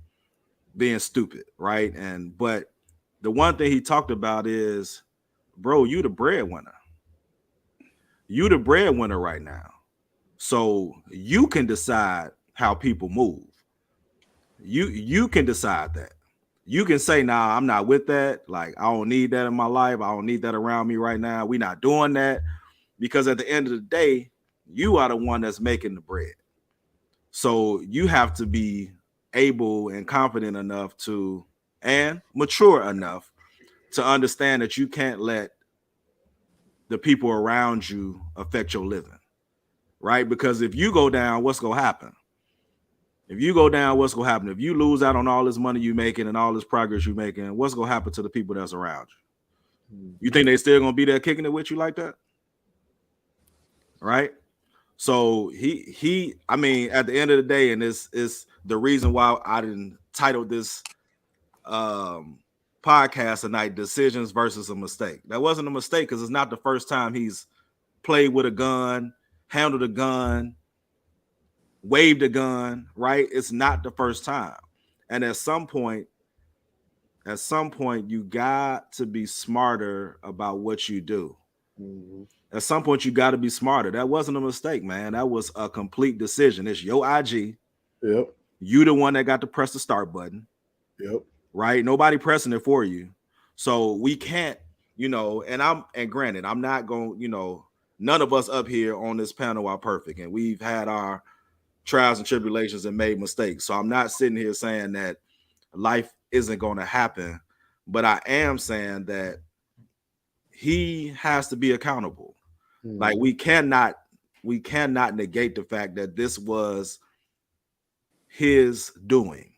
being stupid, right? But the one thing he talked about is, bro, you the breadwinner. You the breadwinner right now. So you can decide how people move. You can decide that. You can say, nah, I'm not with that. Like, I don't need that in my life. I don't need that around me right now. We're not doing that. Because at the end of the day, you are the one that's making the bread. So you have to be able and confident enough and mature enough to understand that you can't let the people around you affect your living, right? Because if you go down, what's going to happen? If you go down, what's going to happen? If you lose out on all this money you're making and all this progress you're making, what's going to happen to the people that's around you? You think they still going to be there kicking it with you like that? Right? So I mean, at the end of the day, and this is the reason why I didn't title this podcast tonight, Decisions versus a Mistake. That wasn't a mistake because it's not the first time he's played with a gun, handled a gun, waved a gun, right? It's not the first time. And at some point, you got to be smarter about what you do. Mm-hmm. at some point you got to be smarter. That wasn't a mistake, man. That was a complete decision. It's your IG. Yep. You the one that got to press the start button. Yep. Right? Nobody pressing it for you. So we can't, and granted, I'm not going, none of us up here on this panel are perfect, and we've had our trials and tribulations and made mistakes. So I'm not sitting here saying that life isn't going to happen, but I am saying that he has to be accountable. Like we cannot negate the fact that this was his doing.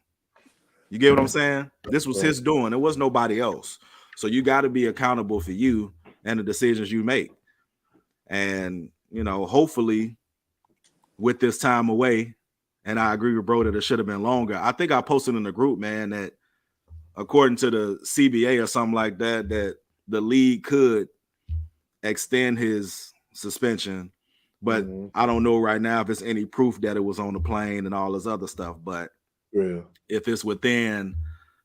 You get what I'm saying? This was his doing. It was nobody else. So you got to be accountable for you and the decisions you make. And, hopefully with this time away, and I agree with bro that it should have been longer. I think I posted in the group, man, that according to the CBA or something like that, that the league could extend his suspension. But I don't know right now if there's any proof that it was on the plane and all this other stuff. But if it's within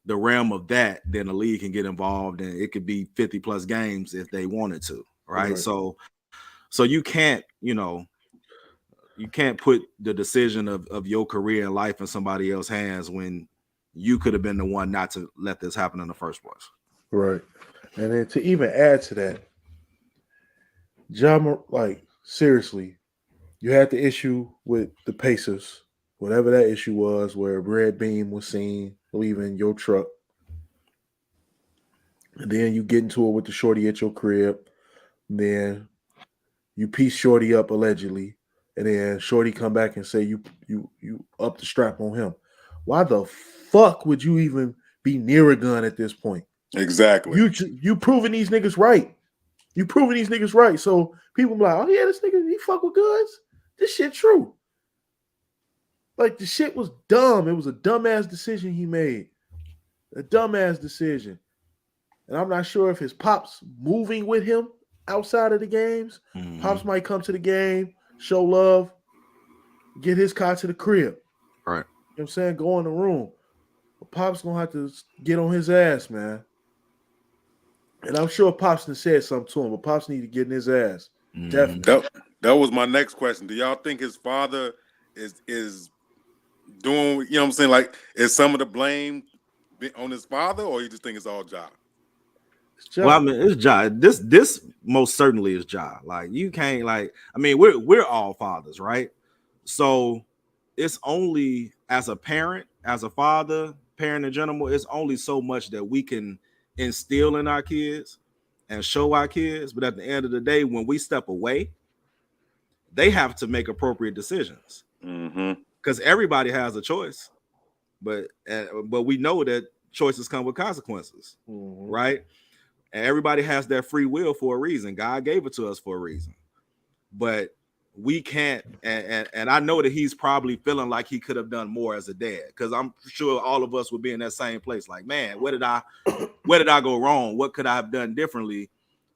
the realm of that, then the league can get involved, and it could be 50 plus games if they wanted to. Right. So you can't, you can't put the decision of your career and life in somebody else's hands when you could have been the one not to let this happen in the first place. Right. And then to even add to that, seriously, you had the issue with the Pacers, whatever that issue was, where red beam was seen leaving your truck. And then you get into it with the shorty at your crib. And then you piece shorty up allegedly. And then shorty come back and say you up the strap on him. Why the fuck would you even be near a gun at this point? Exactly. You proving these niggas right. You proving these niggas right. So people be like, oh yeah, this nigga, he fuck with guns. This shit true. Like the shit was dumb. It was a dumbass decision he made. A dumbass decision. And I'm not sure if his pops moving with him outside of the games. Pops might come to the game, show love, get his car to the crib. Right. You know what I'm saying? Go in the room. But Pops gonna have to get on his ass, man. And I'm sure Pops done said something to him, but Pops need to get in his ass. Definitely. That was my next question. Do y'all think his father is doing, you know what I'm saying? Like, is some of the blame on his father, or you just think it's all job? Well, I mean, it's Ja. This most certainly is Ja. Like, you can't, we're all fathers, right? So it's only as a parent, as a father, parent in general, it's only so much that we can instill in our kids and show our kids. But at the end of the day, when we step away, they have to make appropriate decisions. Because everybody has a choice, but we know that choices come with consequences, right? And everybody has their free will for a reason. God gave it to us for a reason. But we can't, and I know that he's probably feeling like he could have done more as a dad, because I'm sure all of us would be in that same place. Like, man, where did I go wrong? What could I have done differently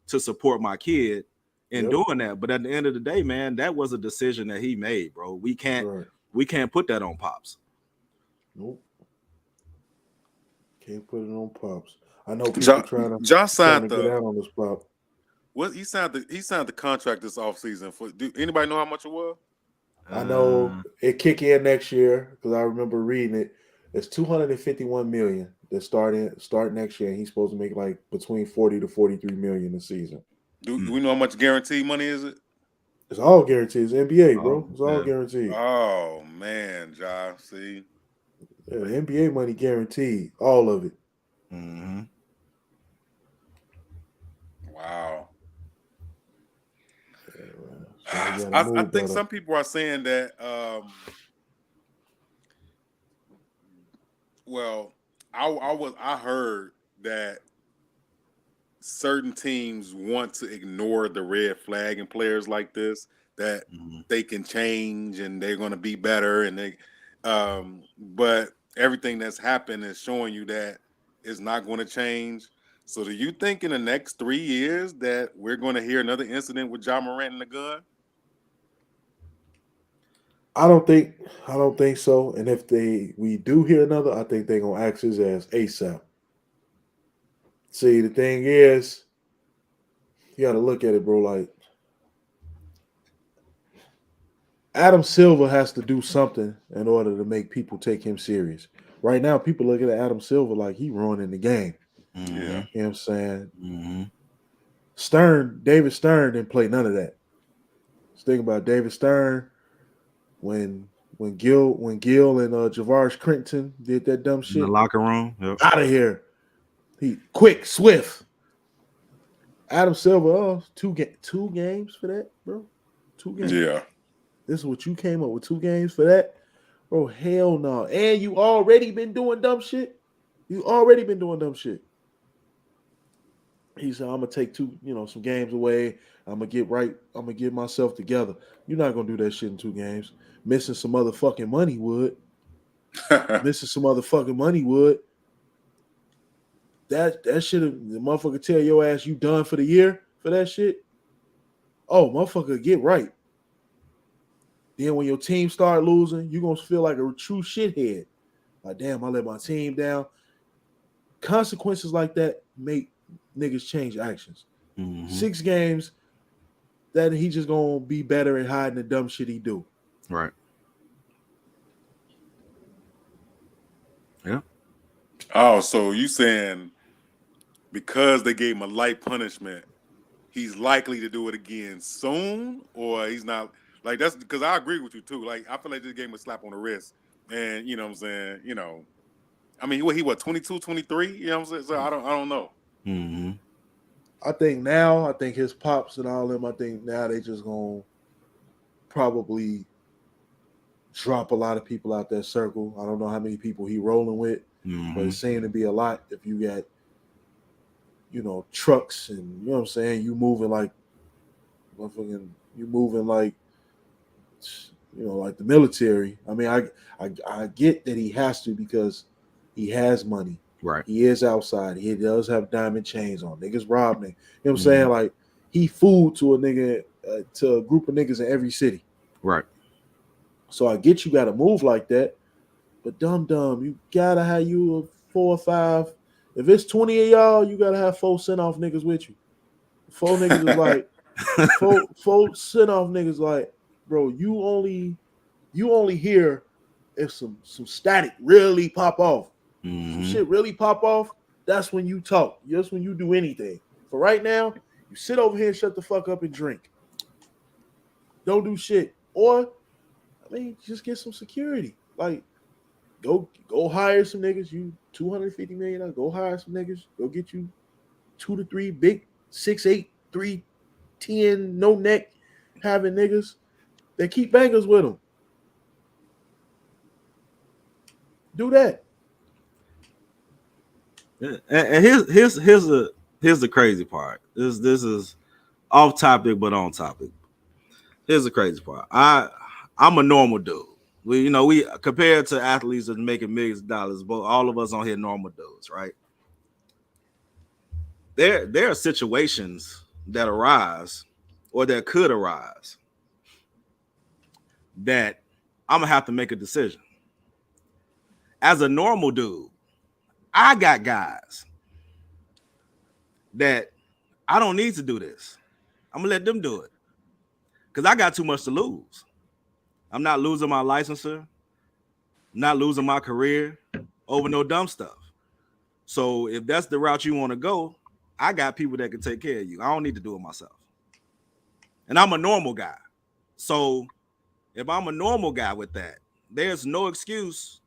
to support my kid in doing that? But at the end of the day, man, that was a decision that he made, bro. We can't put that on Pops. Nope. Can't put it on Pops. I know people trying to get out on this Pop. What he signed the contract this offseason for. Do anybody know how much it was? I know it kick in next year because I remember reading it. It's $251 million that start next year, and he's supposed to make like between 40 to 43 million a season. Do we know how much guaranteed money is it? It's all guaranteed. It's NBA, bro. It's all guaranteed. Oh man, Josh, see. Yeah, the NBA money guaranteed, all of it. Wow. Yeah, so I think some people are saying that. Well, I heard that certain teams want to ignore the red flag in players like this, that they can change and they're going to be better, and but everything that's happened is showing you that it's not going to change. So do you think in the next 3 years that we're going to hear another incident with Ja Morant and the gun? I don't think so. And if we do hear another, I think they're gonna axe his ass ASAP. See, the thing is, you gotta look at it, bro. Like, Adam Silver has to do something in order to make people take him serious. Right now, people looking at Adam Silver like he ruining the game. Yeah. You know what I'm saying? Mm-hmm. David Stern didn't play none of that. Just think about David Stern when Gil and Javaris Crittenton did that dumb In the shit. locker room. Yep. Out of here. He quick, swift. Adam Silver, two games for that, bro. 2 games. Yeah. This is what you came up with, 2 games for that? Bro, hell no. And you already been doing dumb shit. You already been doing dumb shit. He said, I'm gonna take some games away. I'm gonna get right. I'm gonna get myself together. You're not gonna do that shit in 2 games. Missing some motherfucking money would. Missing some motherfucking money would. That should have the motherfucker tell your ass you done for the year for that shit. Oh, motherfucker, get right. Then when your team start losing, you're gonna feel like a true shithead. Like, damn, I let my team down. Consequences like that make niggas change actions. 6 games, that he just gonna be better at hiding the dumb shit he do. Right. Yeah. Oh, so you saying because they gave him a light punishment, he's likely to do it again soon, or he's not? Like, that's because I agree with you too. Like, I feel like this gave him a slap on the wrist, and you know what I'm saying. I mean, he what 22, 23? You know what I'm saying? So I don't know. Mm-hmm. I think his pops and all them, I think now they just gonna probably drop a lot of people out that circle. I don't know how many people he rolling with, but it seemed to be a lot. If you got, trucks and you know what I'm saying, you moving like like the military. I mean, I get that he has to because he has money. Right. He is outside. He does have diamond chains on. Niggas rob niggas. You know what I'm saying? Like, he food to a nigga, to a group of niggas in every city. Right. So I get you got to move like that, but dumb, you gotta have you a 4 or 5. If it's 20 of y'all, you gotta have 4 send off niggas with you. 4 niggas is like 4 send off niggas like, bro, you only hear if some static really pop off. Some shit really pop off. That's when you talk. That's when you do anything. For right now, you sit over here and shut the fuck up and drink. Don't do shit. Or, I mean, just get some security. Like, go hire some niggas. You $250 million. Go hire some niggas. Go get you 2 to 3 big 6'8", 310 no neck having niggas that keep bangers with them. Do that. And here's the crazy part. This is off topic but on topic. Here's the crazy part. I'm a normal dude. We compared to athletes that making millions of dollars, but all of us on here normal dudes, right? There are situations that arise or that could arise that I'm gonna have to make a decision. As a normal dude, I got guys that I don't need to do this. I'm gonna let them do it because I got too much to lose. I'm not losing my licensure, I'm not losing my career over no dumb stuff. So if that's the route you want to go, I got people that can take care of you. I don't need to do it myself. And I'm a normal guy. So if I'm a normal guy with that, there's no excuse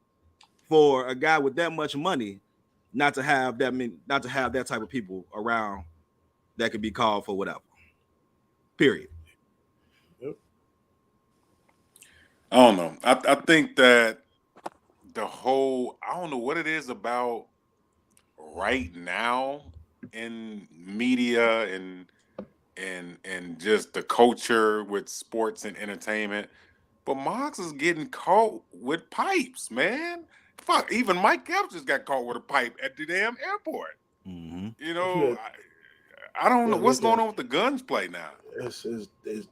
for a guy with that much money not to have that type of people around that could be called for whatever. Period. Yep. I don't know. I think that I don't know what it is about right now in media and just the culture with sports and entertainment. But Mox is getting caught with pipes, man. Fuck, even Mike Epps just got caught with a pipe at the damn airport. Yeah. I don't know Yeah, what's look going at- on with the guns play now. It's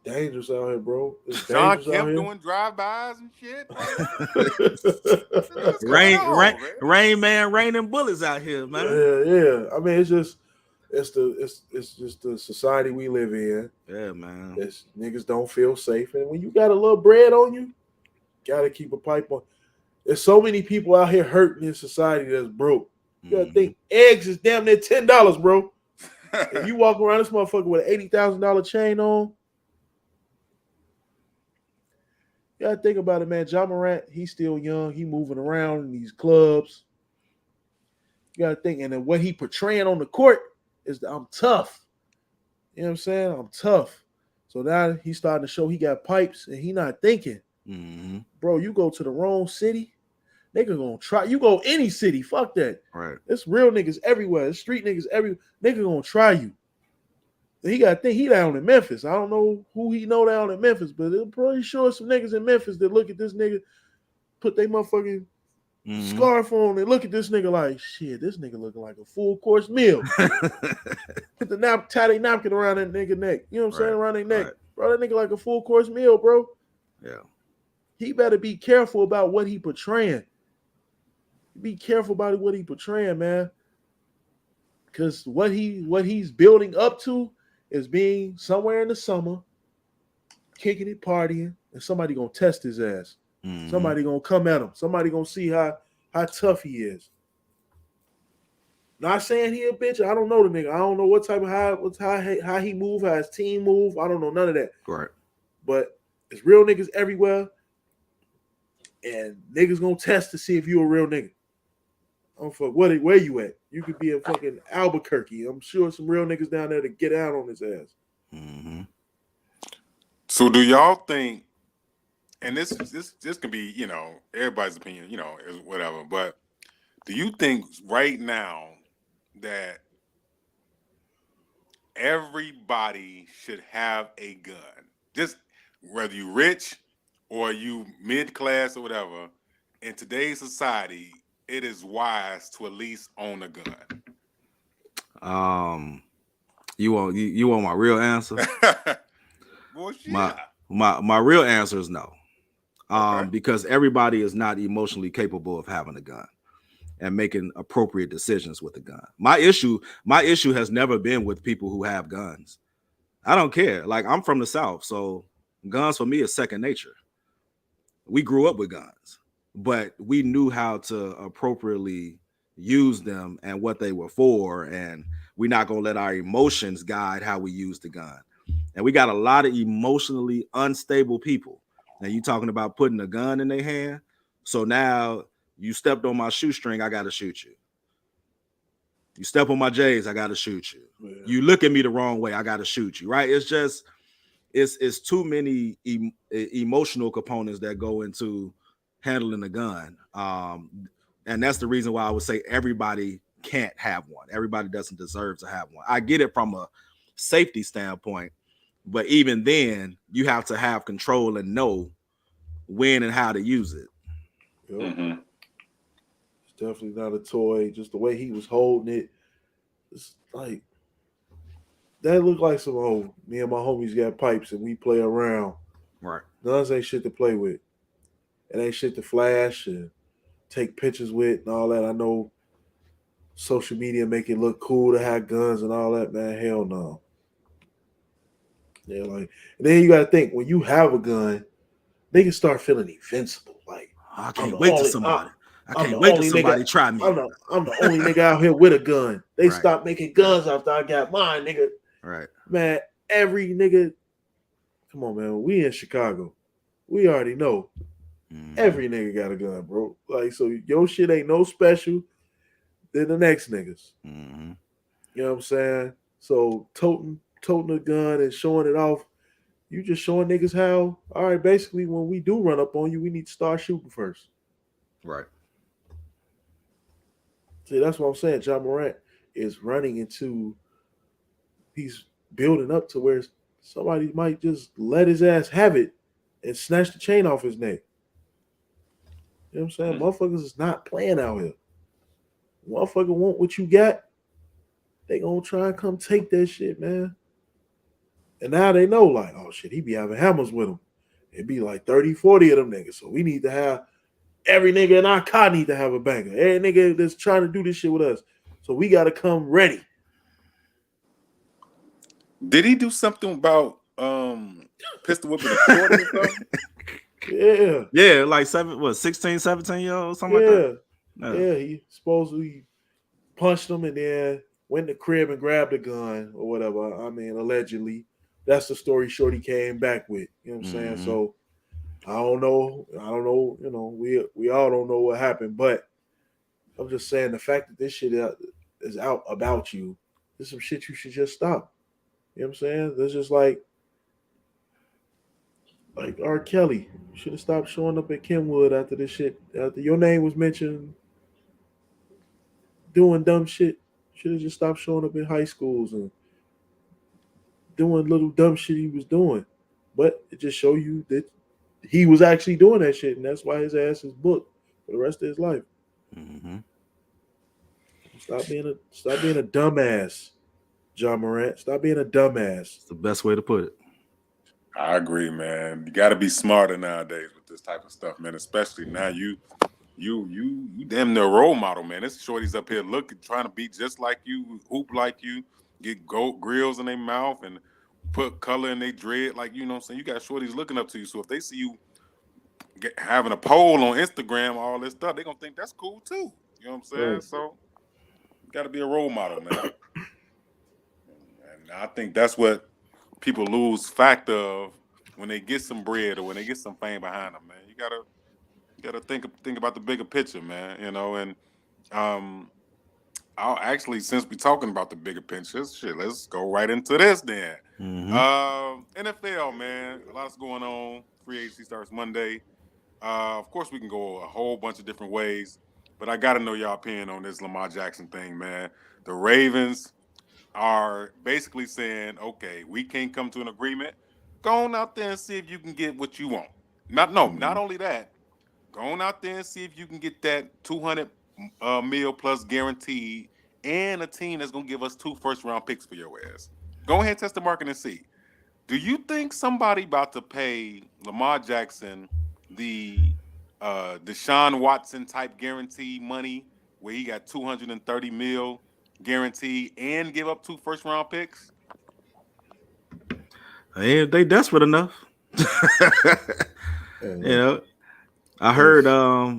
dangerous out here, bro. It's John dangerous out Kemp here. doing drive-bys and shit. Rain man raining bullets out here, man. Yeah. I mean, it's It's just the society we live in. Yeah, man. It's, niggas don't feel safe, and when you got a little bread on you, gotta keep a pipe on. There's so many people out here hurting in society that's broke. You gotta think eggs is damn near $10, bro. And you walk around this motherfucker with an $80,000 chain on. You gotta think about it, man. Ja Morant, he's still young. He moving around in these clubs. You gotta think, and then what he portraying on the court is that I'm tough. You know what I'm saying? I'm tough. So now he's starting to show he got pipes, and he not thinking. Bro, you go to the wrong city, nigga gonna try. You go any city, fuck that. Right. It's real niggas everywhere. It's street niggas everywhere. Nigga gonna try you. He got to think he down in Memphis. I don't know who he know down in Memphis, but I'm pretty sure some niggas in Memphis that look at this nigga, put their motherfucking scarf on and look at this nigga like, shit, this nigga looking like a full course meal. Put the tie their napkin around that nigga neck. You know what I'm saying? Around their neck. Right. Bro, that nigga like a full course meal, bro. Yeah. He better be careful about what he portraying. Be careful about what he portraying, man. Because what he's building up to is being somewhere in the summer, kicking it, partying, and somebody gonna test his ass. Somebody gonna come at him. Somebody gonna see how tough he is. Not saying he a bitch. I don't know the nigga. I don't know what type of how he move, how his team move. I don't know none of that. Right. But it's real niggas everywhere, and niggas gonna test to see if you a real nigga. I don't fuck where you at. You could be in fucking Albuquerque. I'm sure some real niggas down there to get out on his ass. So do y'all think, and this can be, you know, everybody's opinion, you know, is whatever, but do you think right now that everybody should have a gun? Just whether you rich or you mid-class or whatever, in today's society, it is wise to at least own a gun. You want my real answer? Well, yeah. My real answer is no. Okay. Because everybody is not emotionally capable of having a gun and making appropriate decisions with a gun. My issue has never been with people who have guns. I don't care. Like, I'm from the South, so guns for me is second nature. We grew up with guns, but we knew how to appropriately use them and what they were for, and we're not gonna let our emotions guide how we use the gun. And we got a lot of emotionally unstable people. Now you talking about putting a gun in their hand. So now you stepped on my shoestring, I gotta shoot you. You step on my J's, I gotta shoot you. Yeah. You look at me the wrong way, I gotta shoot you. Right? It's just it's too many emotional components that go into handling a gun. And that's the reason why I would say everybody can't have one. Everybody doesn't deserve to have one. I get it from a safety standpoint, but even then, you have to have control and know when and how to use it. Yep. It's definitely not a toy. Just the way he was holding it, it's like that looked like some old. Me and my homies got pipes and we play around. Right. Guns ain't shit to play with. It ain't shit to flash and take pictures with and all that. I know social media make it look cool to have guns and all that, man. Hell no. Yeah, like, and then you got to think, when you have a gun, they can start feeling invincible. Like, I can't wait till somebody. I can't wait till somebody try me. I'm the only nigga out here with a gun. They stopped making guns after I got mine, nigga. Right. Man, every nigga, come on, man. We in Chicago. We already know. Every nigga got a gun, bro. Like, so your shit ain't no special than the next niggas. You know what I'm saying? So toting a gun and showing it off, you just showing niggas how, all right, basically when we do run up on you, we need to start shooting first. Right. See, that's what I'm saying. Ja Morant is running into, he's building up to where somebody might just let his ass have it and snatch the chain off his neck. You know what I'm saying? Motherfuckers is not playing out here. Motherfucker want what you got, they gonna try and come take that shit, man. And now they know, like, oh shit, he be having hammers with him. It'd be like 30, 40 of them niggas. So we need to have, every nigga in our car need to have a banger. Every nigga that's trying to do this shit with us. So we got to come ready. Did he do something about pistol whipping a shorty or something? Yeah. Yeah, like 16, 17-year-old, something like that. Yeah, he supposedly punched him and then went in the crib and grabbed a gun or whatever. I mean, allegedly. That's the story Shorty came back with. You know what I'm saying? Mhm. So I don't know. You know, we all don't know what happened, but I'm just saying the fact that this shit is out about you, there's some shit you should just stop. You know what I'm saying? There's just like R. Kelly. You should have stopped showing up at Kenwood after this shit. After your name was mentioned doing dumb shit. Should have just stopped showing up in high schools and doing little dumb shit he was doing. But it just show you that he was actually doing that shit, and that's why his ass is booked for the rest of his life. Mm-hmm. Stop being a dumbass, John Morant. Stop being a dumbass. It's the best way to put it. I agree, man. You got to be smarter nowadays with this type of stuff, man. Especially now, you damn near role model, man. This shorties up here looking, trying to be just like you, hoop like you, get gold grills in their mouth, and put color in their dread, like you know what I'm saying. You got shorties looking up to you, so if they see you having a poll on Instagram, all this stuff, they gonna think that's cool too. You know what I'm saying? Right. So, you got to be a role model, man. And I think that's what people lose fact of when they get some bread or when they get some fame behind them, man. You gotta think about the bigger picture, man. You know, and I'll actually, since we're talking about the bigger pictures, shit, let's go right into this then. NFL, man, a lot's going on. Free agency starts Monday. Of course, we can go a whole bunch of different ways, but I got to know y'all opinion on this Lamar Jackson thing, man. The Ravens are basically saying, okay, we can't come to an agreement. Go on out there and see if you can get what you want. Not only that, go on out there and see if you can get that 200 mil plus guaranteed and a team that's going to give us 2 first-round picks for your ass. Go ahead and test the market and see. Do you think somebody about to pay Lamar Jackson the Deshaun Watson type guarantee money where he got 230 mil guaranteed and give up 2 first-round picks? They desperate enough. Hey, You know, I heard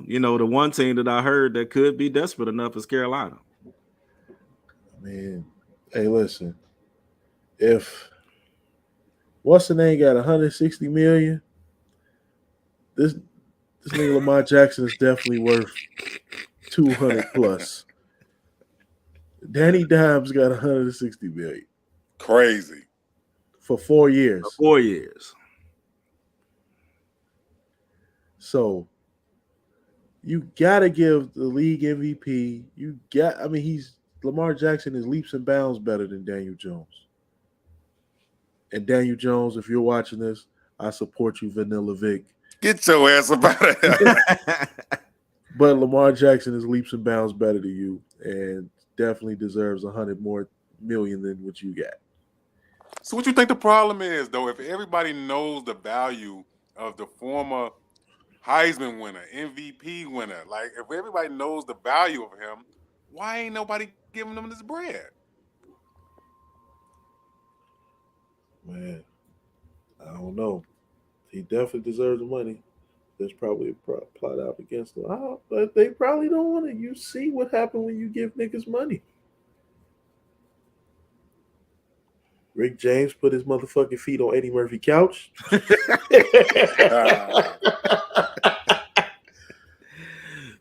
you know, the one team that I heard that could be desperate enough is Carolina. I mean, hey, listen. If what's the name got 160 million, this nigga Lamar Jackson is definitely worth 200 plus. Danny Dimes got 160 million Crazy. for 4 years. 4 years. So you gotta give the league MVP. Lamar Jackson is leaps and bounds better than Daniel Jones. And Daniel Jones, if you're watching this, I support you, Vanilla Vic. Get your ass about it. But Lamar Jackson is leaps and bounds better than you, and definitely deserves 100 more million than what you got. So what you think the problem is, though, if everybody knows the value of the former Heisman winner, MVP winner, like if everybody knows the value of him, why ain't nobody giving him this bread? Man, I don't know. He definitely deserves the money. There's probably a plot out against him. But they probably don't want it. You see what happened when you give niggas money. Rick James put his motherfucking feet on Eddie Murphy couch.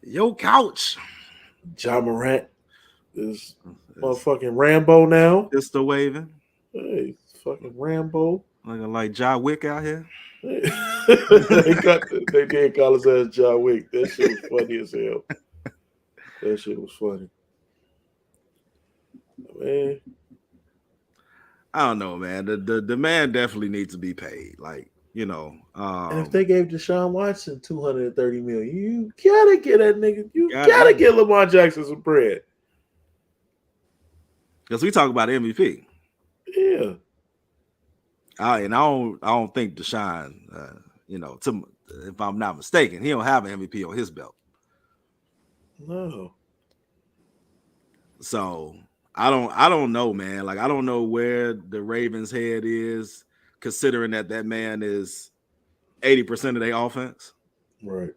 Yo, couch. John Morant is motherfucking Rambo now. Pistol waving. Hey, fucking Rambo. Looking like John Wick out here. They did call his ass John Wick. That shit was funny as hell. That shit was funny. Man. I don't know, man. The man definitely needs to be paid. Like, you know. And if they gave Deshaun Watson 230 million, you gotta get that nigga. You gotta get Lamar Jackson some bread. Because we talk about MVP. Yeah. I don't think Deshaun, you know, if I'm not mistaken, he don't have an MVP on his belt. No. So I don't know, man. Like I don't know where the Ravens' head is, considering that man is 80% of their offense. Right.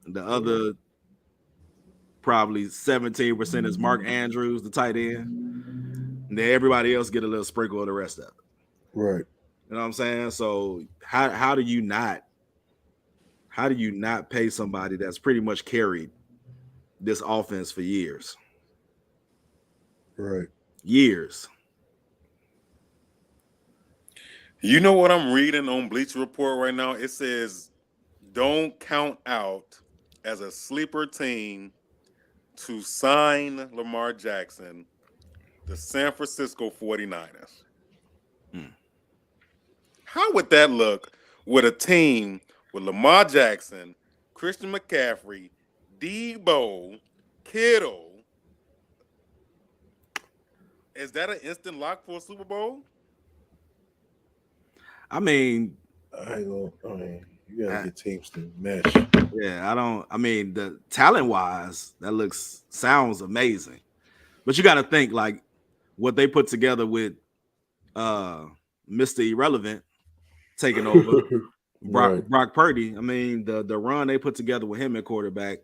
The other probably 17% is Mark Andrews, the tight end. And then everybody else get a little sprinkle of the rest of it. Right. You know what I'm saying? So how do you not pay somebody that's pretty much carried this offense for years? Right. Years. You know what I'm reading on Bleacher Report right now? It says, don't count out as a sleeper team to sign Lamar Jackson, the San Francisco 49ers. How would that look with a team with Lamar Jackson, Christian McCaffrey, Debo, Kittle? Is that an instant lock for a Super Bowl? I mean, you gotta get teams to mesh. Yeah, the talent-wise, that sounds amazing. But you got to think like what they put together with Mr. Irrelevant taking over Brock Purdy. I mean, the run they put together with him at quarterback,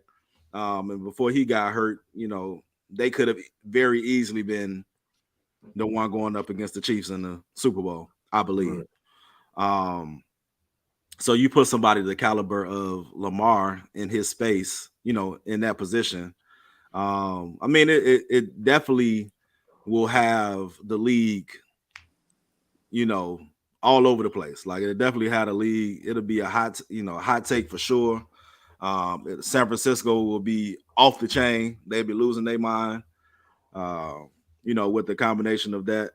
and before he got hurt, they could have very easily been the one going up against the Chiefs in the Super Bowl, I believe. Right. So you put somebody the caliber of Lamar in his space, in that position. I mean, it definitely will have the league, all over the place. Like it definitely had a league. It'll be a hot take for sure. San Francisco will be off the chain. They'll be losing their mind, with the combination of that.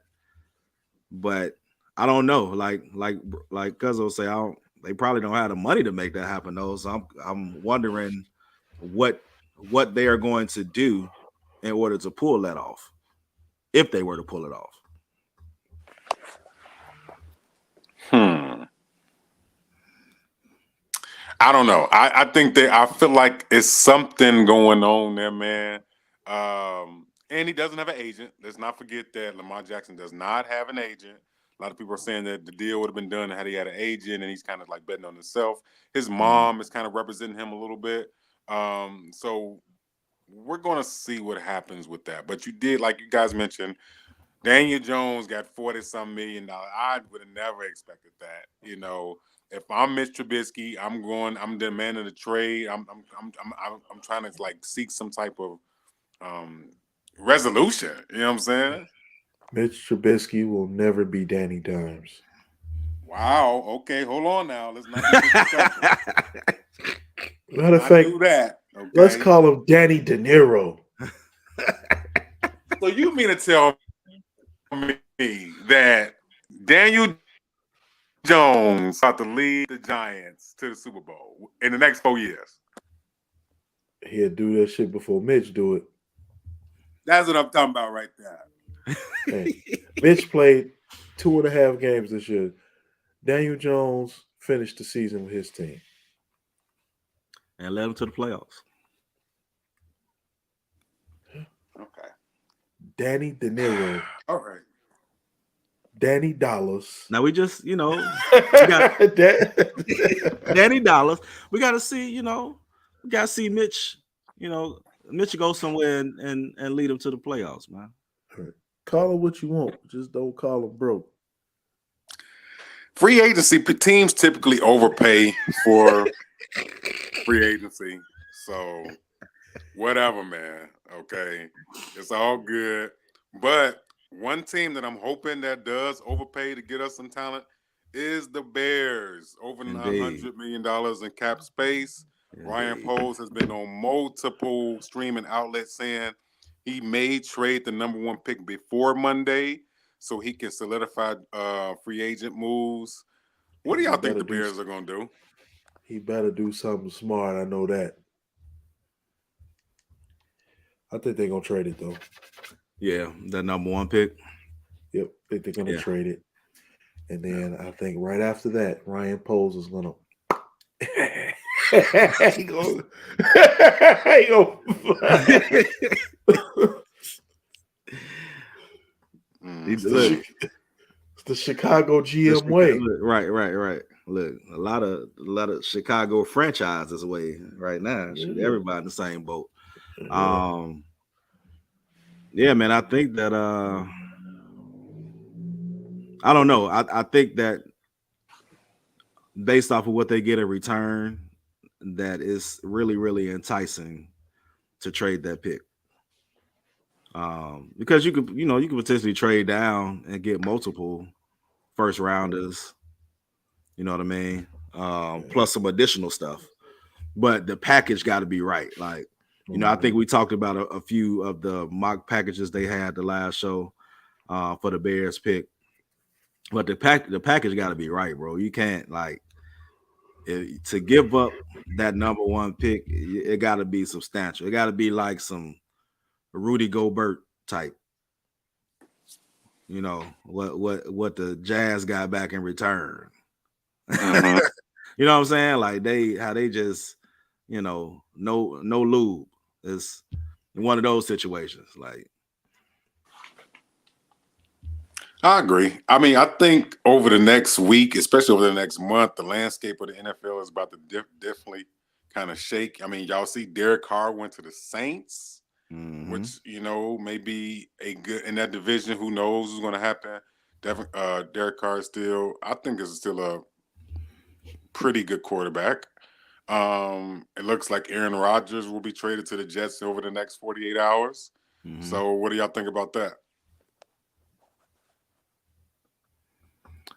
But I don't know. Like Cuzzo say, they probably don't have the money to make that happen though. So I'm wondering what they are going to do in order to pull that off, if they were to pull it off. I don't know. I think I feel like it's something going on there, man. And he doesn't have an agent. Let's not forget that Lamar Jackson does not have an agent. A lot of people are saying that the deal would have been done had he had an agent, and he's kind of like betting on himself. His mom is kind of representing him a little bit. So we're going to see what happens with that. But you did, like you guys mentioned, Daniel Jones got $40-some million. I would have never expected that. If I'm Mitch Trubisky, I'm demanding a trade. I'm trying to like seek some type of resolution. You know what I'm saying? Mitch Trubisky will never be Danny Dimes. Wow. Okay, hold on now. Let's not do disrespectful. Matter of fact, do that. Okay? Let's call him Danny De Niro. So you mean to tell me that Daniel Jones about to lead the Giants to the Super Bowl in the next 4 years? He'll do that shit before Mitch do it. That's what I'm talking about right there. Hey, Mitch played 2.5 games this year. Daniel Jones finished the season with his team. And led them to the playoffs. Okay. Danny De Niro. All right. Danny Dollars. Now we just, we got Danny Dollars. We got to see, we got to see Mitch, Mitch go somewhere and lead him to the playoffs, man. Right. Call him what you want. Just don't call him broke. Free agency teams typically overpay for free agency. So whatever, man. Okay. It's all good. But one team that I'm hoping that does overpay to get us some talent is the Bears. Over $100 million in cap space. Indeed. Ryan Poles has been on multiple streaming outlets saying he may trade the number 1 pick before Monday so he can solidify free agent moves. What do y'all think the Bears are going to do? He better do something smart. I know that. I think they're going to trade it, though. Yeah, the number 1 pick. Yep, I think they're going to trade it. And then I think right after that, Ryan Poles is going to he go. Look, It's the Chicago GM the way. look, right. Look, a lot of Chicago franchises way right now. Shoot, everybody in the same boat. Yeah, man. I think that I don't know. I think that based off of what they get in return, that is really, really enticing to trade that pick. Because you could potentially trade down and get multiple first rounders, you know what I mean? Plus some additional stuff. But the package got to be right. Like, I think we talked about a few of the mock packages they had the last show for the Bears pick. But the package got to be right, bro. You can't to give up that number one pick. It got to be substantial. It got to be like some Rudy Gobert type. You know what the Jazz got back in return. Mhm. You know what I'm saying? Like how they just, no lube. It's one of those situations. Like, I agree. I mean, I think over the next week, especially over the next month, the landscape of the NFL is about to definitely kind of shake. I mean, y'all see Derek Carr went to the Saints, which, may be a good in that division. Who knows what's going to happen? Derek Carr I think is still a pretty good quarterback. It looks like Aaron Rodgers will be traded to the Jets over the next 48 hours. So what do y'all think about that?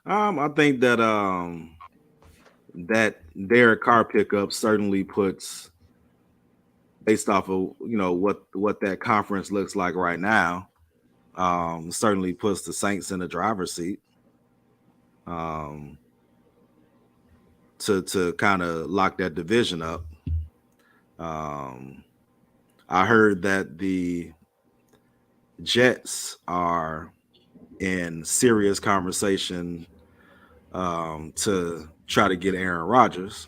I think that that Derek Carr pickup certainly puts, based off of what that conference looks like right now, certainly puts the Saints in the driver's seat. To kind of lock that division up. I heard that the Jets are in serious conversation to try to get Aaron Rodgers.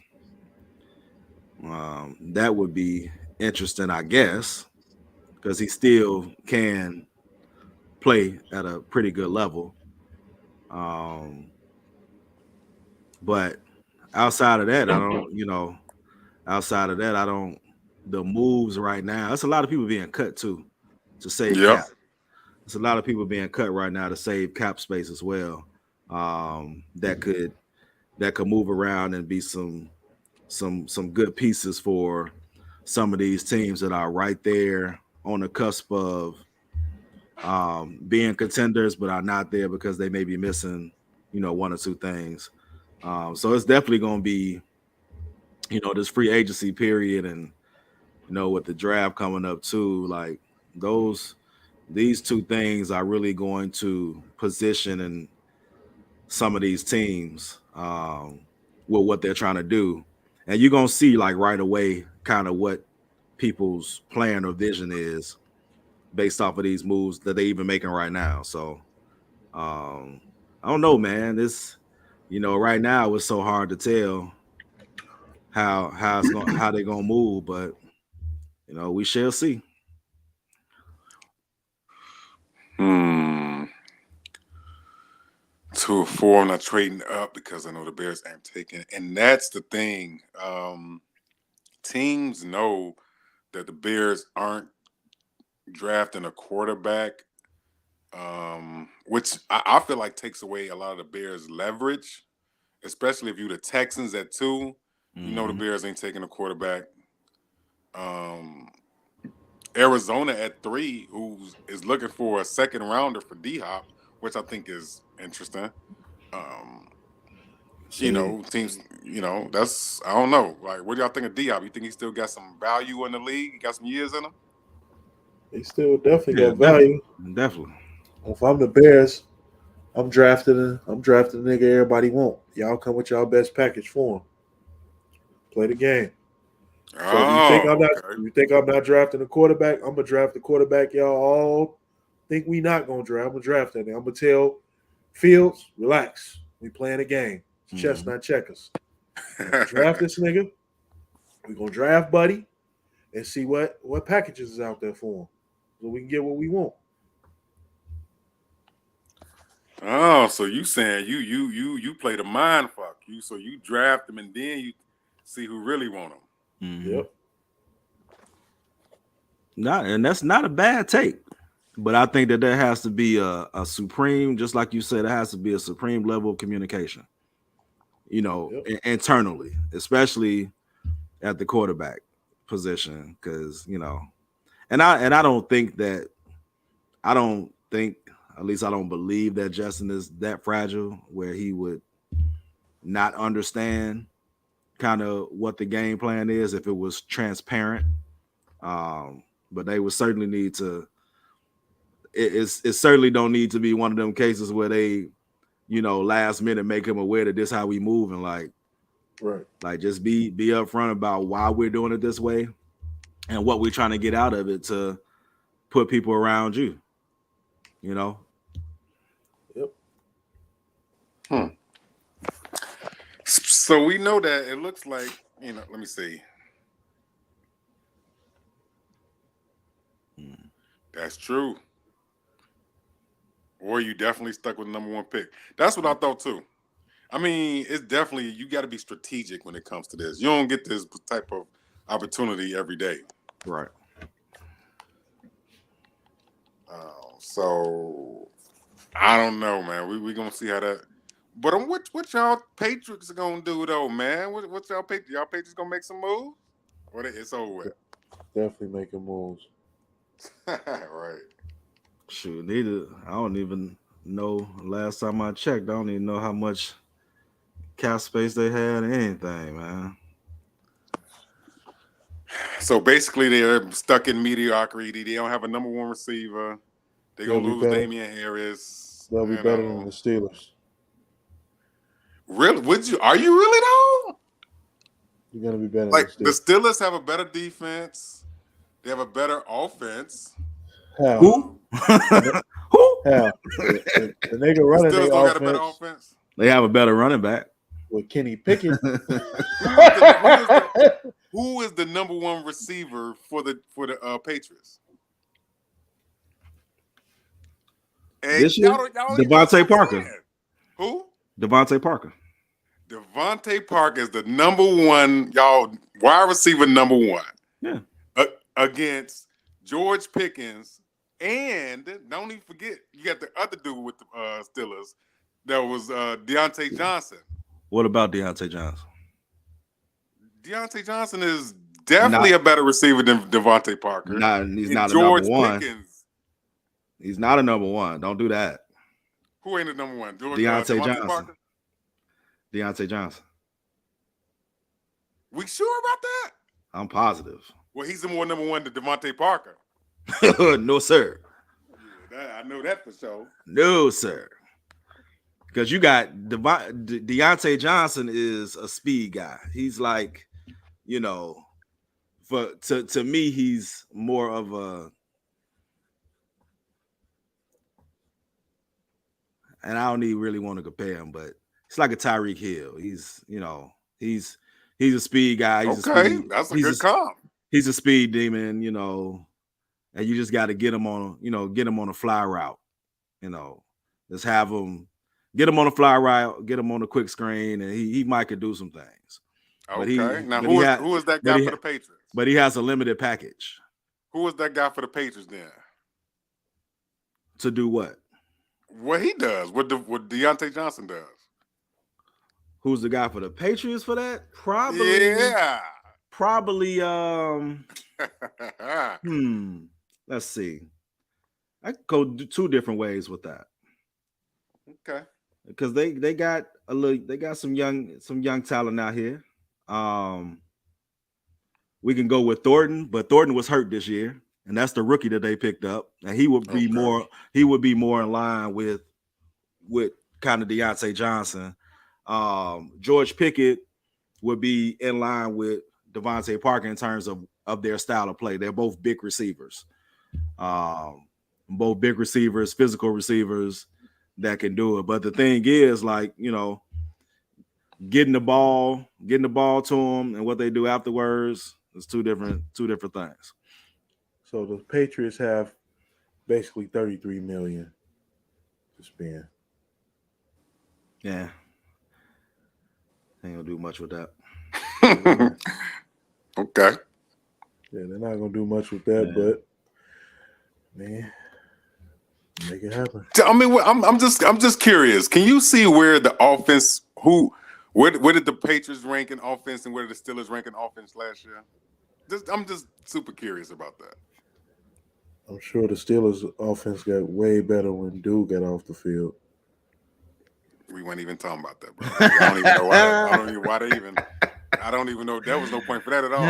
That would be interesting, I guess, because he still can play at a pretty good level. But outside of that, I don't. The moves right now, that's a lot of people being cut too to save cap. There's a lot of people being cut right now to save cap space as well. That could move around and be some good pieces for some of these teams that are right there on the cusp of being contenders, but are not there because they may be missing, one or two things. So it's definitely going to be, this free agency period, and with the draft coming up too, like these two things are really going to position and some of these teams with what they're trying to do. And you're going to see like right away kind of what people's plan or vision is based off of these moves that they're even making right now. So I don't know, man. This, right now it's so hard to tell how they're gonna move, but we shall see. Two or four, I'm not trading up because I know the Bears aren't taking it. And that's the thing. Teams know that the Bears aren't drafting a quarterback, which I feel like takes away a lot of the Bears' leverage, especially if you're the Texans at 2. The Bears ain't taking a quarterback. Arizona at 3, who is looking for a second rounder for D-Hop, which I think is interesting. Teams, that's, I don't know. Like, what do y'all think of D-Hop? You think he still got some value in the league? He got some years in him? He still definitely got value. Definitely. If I'm the Bears, I'm drafting the nigga everybody want. Y'all come with y'all best package for him. Play the game. So you think I'm not drafting a quarterback? I'm gonna draft the quarterback y'all all think we not gonna draft. I'm gonna draft that nigga. I'm gonna tell Fields, relax. We playing a game. It's chess, not checkers. Draft this nigga. We're gonna draft Buddy and see what packages is out there for him. So we can get what we want. Oh, so you saying you play the mind fuck you? So you draft them and then you see who really want them. Yep. And that's not a bad take. But I think that there has to be a supreme, just like you said, there has to be a supreme level of communication, internally, especially at the quarterback position. Because, and I don't think, at least I don't believe that Justin is that fragile where he would not understand kind of what the game plan is if it was transparent. But they would certainly need to. It certainly don't need to be one of them cases where they, last minute make him aware that this is how we move and like just be upfront about why we're doing it this way and what we're trying to get out of it to put people around you. Yep. So we know that it looks like, let me see. That's true. Or you definitely stuck with the number 1 pick. That's what I thought too. I mean, it's definitely, you got to be strategic when it comes to this. You don't get this type of opportunity every day. Right. So I don't know, man. We gonna see how that. But what y'all Patriots are gonna do though, man? What y'all Patriots gonna make some moves? Or it's over with? Definitely making moves. Right. Shoot, I don't even know. Last time I checked, I don't even know how much cap space they had or anything, man. So basically, they're stuck in mediocrity. They don't have a number 1 receiver. They're gonna lose Damian Harris. They'll be better than the Steelers. Really? Are you really though? You're gonna be better. Like than the Steelers have a better defense. They have a better offense. How? Who? Who? How? The nigga running the Steelers don't got a better offense. offense. They have a better running back. With Kenny Pickett. Who is the number 1 receiver for the Patriots? This year? Devontae Parker. Who? Devontae Parker. Devontae Parker is the number 1, y'all, wide receiver number 1. Yeah. Against George Pickens, and don't even forget, you got the other dude with the Steelers. That was Deontay Johnson. What about Deontay Johnson? Deontay Johnson is definitely a better receiver than Devontae Parker. He's not George a number 1. Pickens. He's not a number 1. Don't do that. Who ain't the number 1? Deontay Johnson. Parker? Deontay Johnson. We sure about that? I'm positive. Well, he's the more number 1 than Devontae Parker. No, sir. Yeah, I know that for sure. No, sir. Because you got Deontay Johnson is a speed guy. He's like, to me, he's more of a, and I don't even really want to compare him, but it's like a Tyreek Hill. He's a speed guy. That's a good comp. He's a speed demon, and you just got to get him on a fly route, just have him. Get him on a fly route, get him on a quick screen, and he might could do some things. Okay. Now, who is that guy for the Patriots? But he has a limited package. Who is that guy for the Patriots then? To do what? What he does, what Deontay Johnson does. Who's the guy for the Patriots for that? Probably. Yeah. Probably. Let's see. I could go 2 different ways with that. Okay. Because they got some young talent out here. We can go with Thornton, but Thornton was hurt this year, and that's the rookie that they picked up, and he would be more in line with kind of Deontay Johnson. George Pickett would be in line with Devontae Parker in terms of their style of play. They're both big receivers, physical receivers that can do it. But the thing is, getting the ball to them and what they do afterwards is two different things. So the Patriots have basically $33 million to spend. Yeah. Ain't gonna do much with that. Okay. Yeah, they're not gonna do much with that, but man, make it happen. I mean, I'm just curious. Can you see where the offense where did the Patriots rank in offense and where did the Steelers rank in offense last year? I'm just super curious about that. I'm sure the Steelers' offense got way better when Dude got off the field. We weren't even talking about that, bro. I don't even know why. I don't even why they even. I don't even know. There was no point for that at all.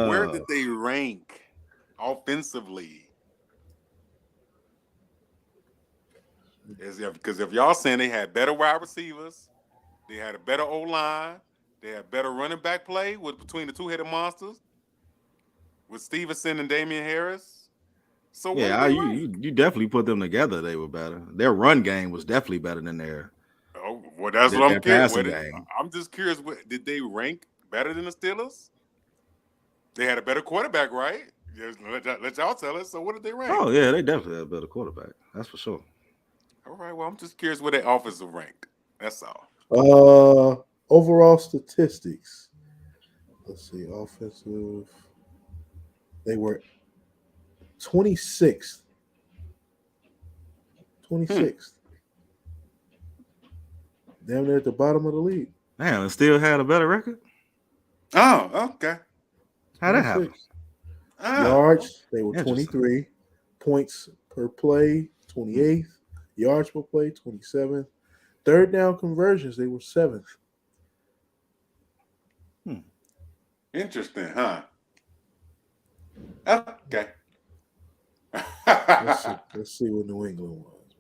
Where did they rank offensively? Because if y'all saying they had better wide receivers, they had a better O-line, they had better running back play between the two-headed monsters with Stevenson and Damian Harris. So yeah, you definitely put them together. They were better. Their run game was definitely better than their. Oh, well, that's what I'm curious. I'm just curious. Did they rank better than the Steelers? They had a better quarterback, right? Let y'all tell us. So what did they rank? Oh yeah, they definitely had a better quarterback. That's for sure. All right. Well, I'm just curious where their offensive ranked. That's all. Overall statistics. Let's see, offensive. They were 26th. 26th. Down there at the bottom of the league. Man, and still had a better record. Oh, okay. How'd that happen? Yards, they were 23. Points per play, 28th. Yards per play, 27th. Third down conversions, they were 7th. Interesting, huh? Okay. Let's see what New England was,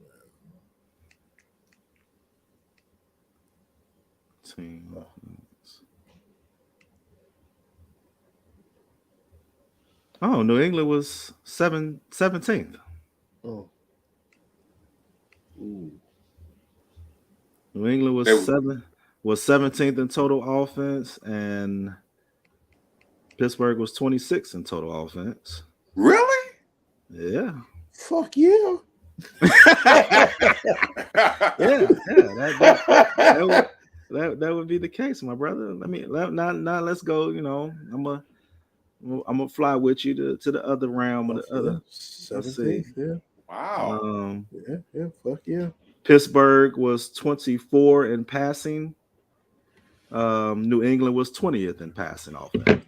man. Oh, New England was 17th. Oh. Ooh. New England was 17th in total offense, and Pittsburgh was 26th in total offense. Really? Fuck Yeah. yeah. That would be the case, my brother. Now let's go. You know, I'm gonna fly with you to the other realm of the other. 17th, yeah. Wow. Yeah, fuck yeah. Pittsburgh was 24 in passing. New England was 20th in passing offense.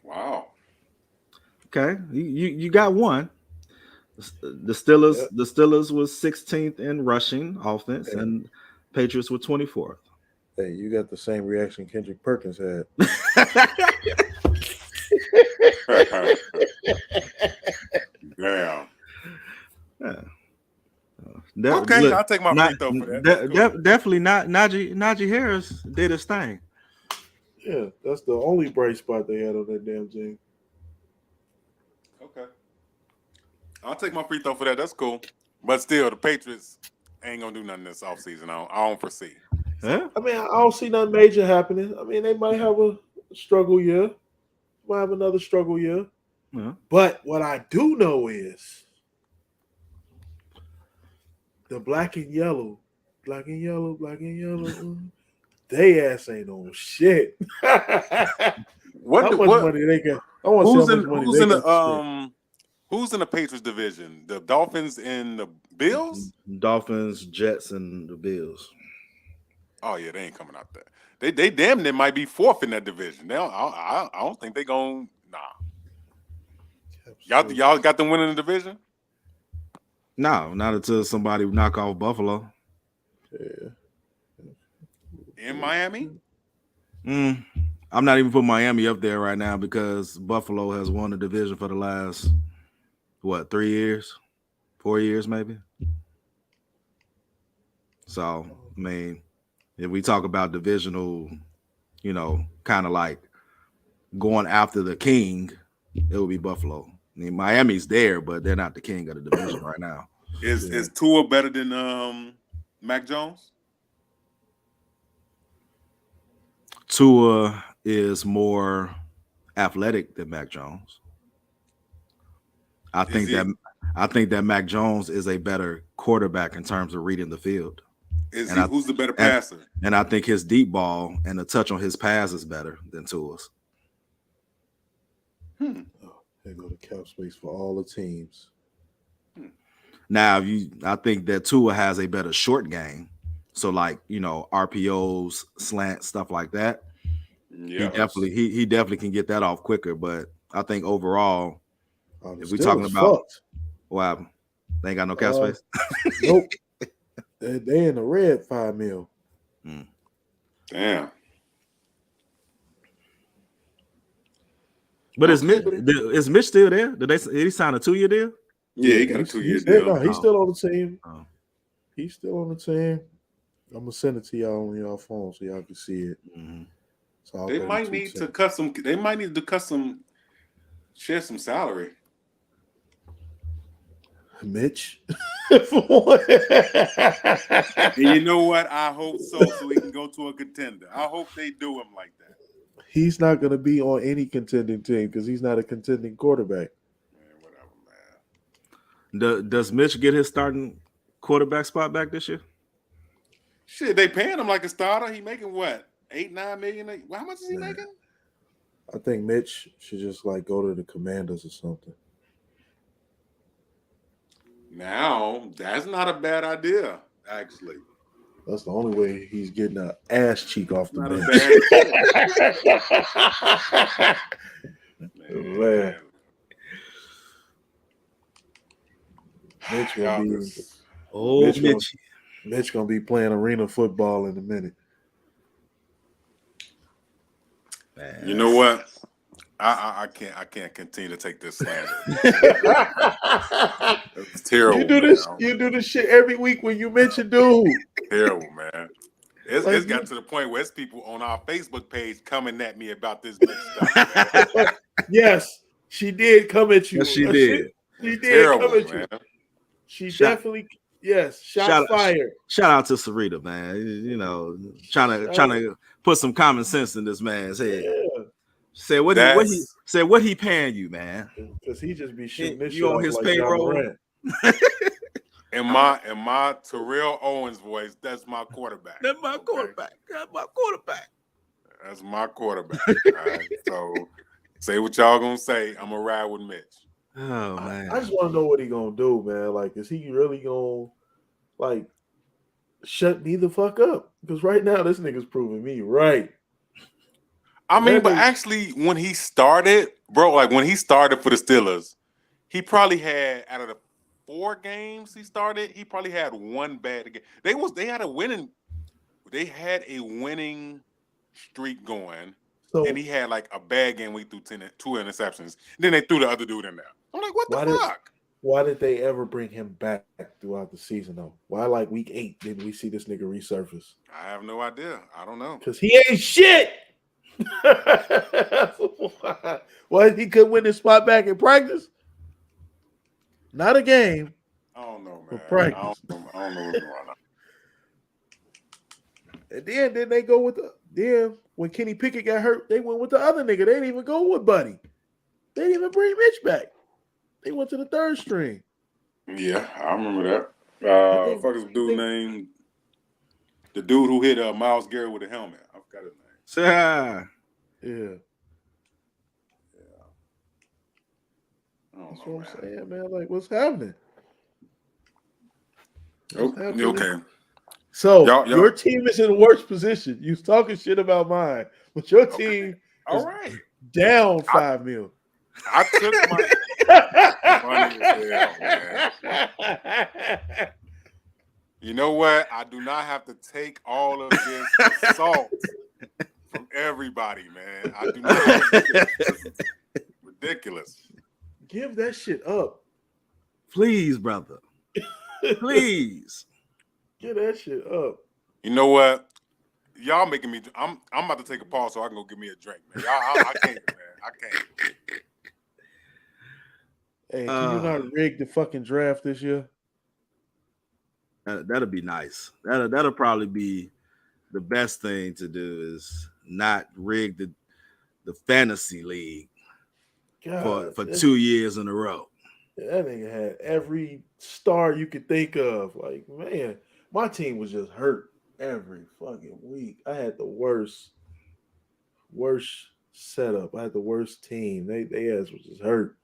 Wow. Okay, you got one. The Steelers was 16th in rushing offense, and Patriots were 24th. Hey, you got the same reaction Kendrick Perkins had. Damn. Yeah. Okay, I'll take my free throw for that. Definitely not Najee Harris did his thing. Yeah, that's the only bright spot they had on that damn team. Okay. I'll take my free throw for that. That's cool. But still, the Patriots ain't gonna do nothing this offseason. I don't foresee. Yeah. I mean, I don't see nothing major happening. I mean, they might have a struggle year. Might have another struggle year. Yeah. But what I do know is the black and yellow, they ass ain't on shit. How much money they got? I want to see how much money they got. Who's in the Patriots division? The Dolphins and the Bills? Dolphins, Jets, and the Bills. Oh yeah, they ain't coming out there. They damn near might be fourth in that division. I don't think they gon' Y'all got them winning the division? No, not until somebody knock off Buffalo. Yeah. In Miami? I'm not even putting Miami up there right now because Buffalo has won the division for the last 3 years, 4 years maybe. So, I mean, if we talk about divisional, kind of like going after the king, it would be Buffalo. I mean, Miami's there, but they're not the king of the division right now. Is Tua better than Mac Jones? Tua is more athletic than Mac Jones. I think that Mac Jones is a better quarterback in terms of reading the field. Who's the better passer? And I think his deep ball and the touch on his pass is better than Tua's. Oh, they go to cap space for all the teams. Now, I think that Tua has a better short game. So, like, RPOs, slant, stuff like that. Yeah, he definitely can get that off quicker. But I think overall, if we're Steelers talking about fucked. what happened, they ain't got no cap space. Nope. They in the red $5 million. Damn. But is Mitch still there? Did he sign a 2-year deal? Yeah, he got a 2-year deal. No, he's still on the team. Oh. He's still on the team. I'm gonna send it to y'all on y'all phone so y'all can see it. Mm-hmm. So They might need to cut some. They might need to cut some. Share some salary. Mitch. And you know what? I hope so he can go to a contender. I hope they do him like that. He's not going to be on any contending team because he's not a contending quarterback. Man, whatever, man. Does Mitch get his starting quarterback spot back this year? Shit, they paying him like a starter. He making what? $8-9 million? How much is he making? I think Mitch should just go to the Commanders or something. Now, that's not a bad idea, actually. That's the only way he's getting an ass cheek off the bench. Man. Mitch gonna be playing arena football in a minute. Man. You know what? I can't continue to take this slander. It's terrible. You do this shit every week when you mention dude. Terrible, man. It's got to the point where it's people on our Facebook page coming at me about this stuff. Man. Yes, she did come at you. Yes, she did. She did terrible, come at man. you. She definitely, yes. Shots fired. Shout out to Sarita, man. Trying to put some common sense in this man's head. Yeah. Say what he paying you, man? Because he just be shooting this you shit on his like payroll. In my Terrell Owens voice, that's my quarterback. That's my quarterback. That's my quarterback. That's my quarterback. All right? So say what y'all gonna say. I'm gonna ride with Mitch. Oh man. I just want to know what he gonna do, man. Is he really gonna shut me the fuck up? Because right now this nigga's proving me right. I mean, but actually, when he started, bro, when he started for the Steelers, he probably had out of the 4 games he started, he probably had one bad game. They had a winning streak going, and he had a bad game. We threw 2 interceptions. Then they threw the other dude in there. I'm like, what the fuck? Why did they ever bring him back throughout the season though? Why week 8 didn't we see this nigga resurface? I have no idea. I don't know. Because he ain't shit. Why he couldn't win his spot back in practice? Not a game. I don't know, man. Practice. I don't know what's going on. And then they go with when Kenny Pickett got hurt, they went with the other nigga. They didn't even go with Buddy. They didn't even bring Mitch back. They went to the 3rd string. Yeah, I remember that. Fuck his dude name. The dude who hit Myles Garrett with a helmet. I forgot his name. Yeah. That's what I'm saying, man. What's happening? Okay. So your team is in a worse position. You talking shit about mine, but your team is down $5 million. I took my money as hell, man. You know what? I do not have to take all of this salt from everybody, man. I do not. It's ridiculous. Give that shit up. Please, brother. Please. Give that shit up. You know what? Y'all making me. I'm about to take a pause so I can go get me a drink, man. I can't, man. I can't. Hey, can you not rig the fucking draft this year? That'll be nice. That'll probably be the best thing to do is not rig the the fantasy league God, for 2 years in a row. that nigga had every star you could think of. Like, man, my team was just hurt every fucking week. I had the worst setup. I had the worst team. They ass was just hurt.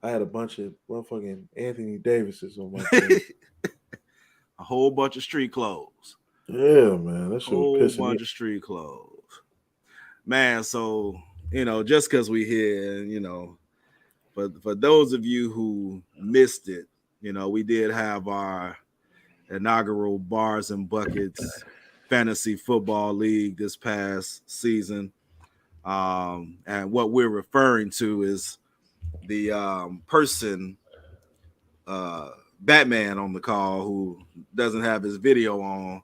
I had a bunch of motherfucking Anthony Davises on my team. A whole bunch of street clothes. Yeah, man, that shit was Whole pissing me. bunch of street clothes. Man, so just because we here, for those of you who missed it, we did have our inaugural Bars and Buckets Fantasy Football League this past season. And what we're referring to is the person, Batman on the call, who doesn't have his video on,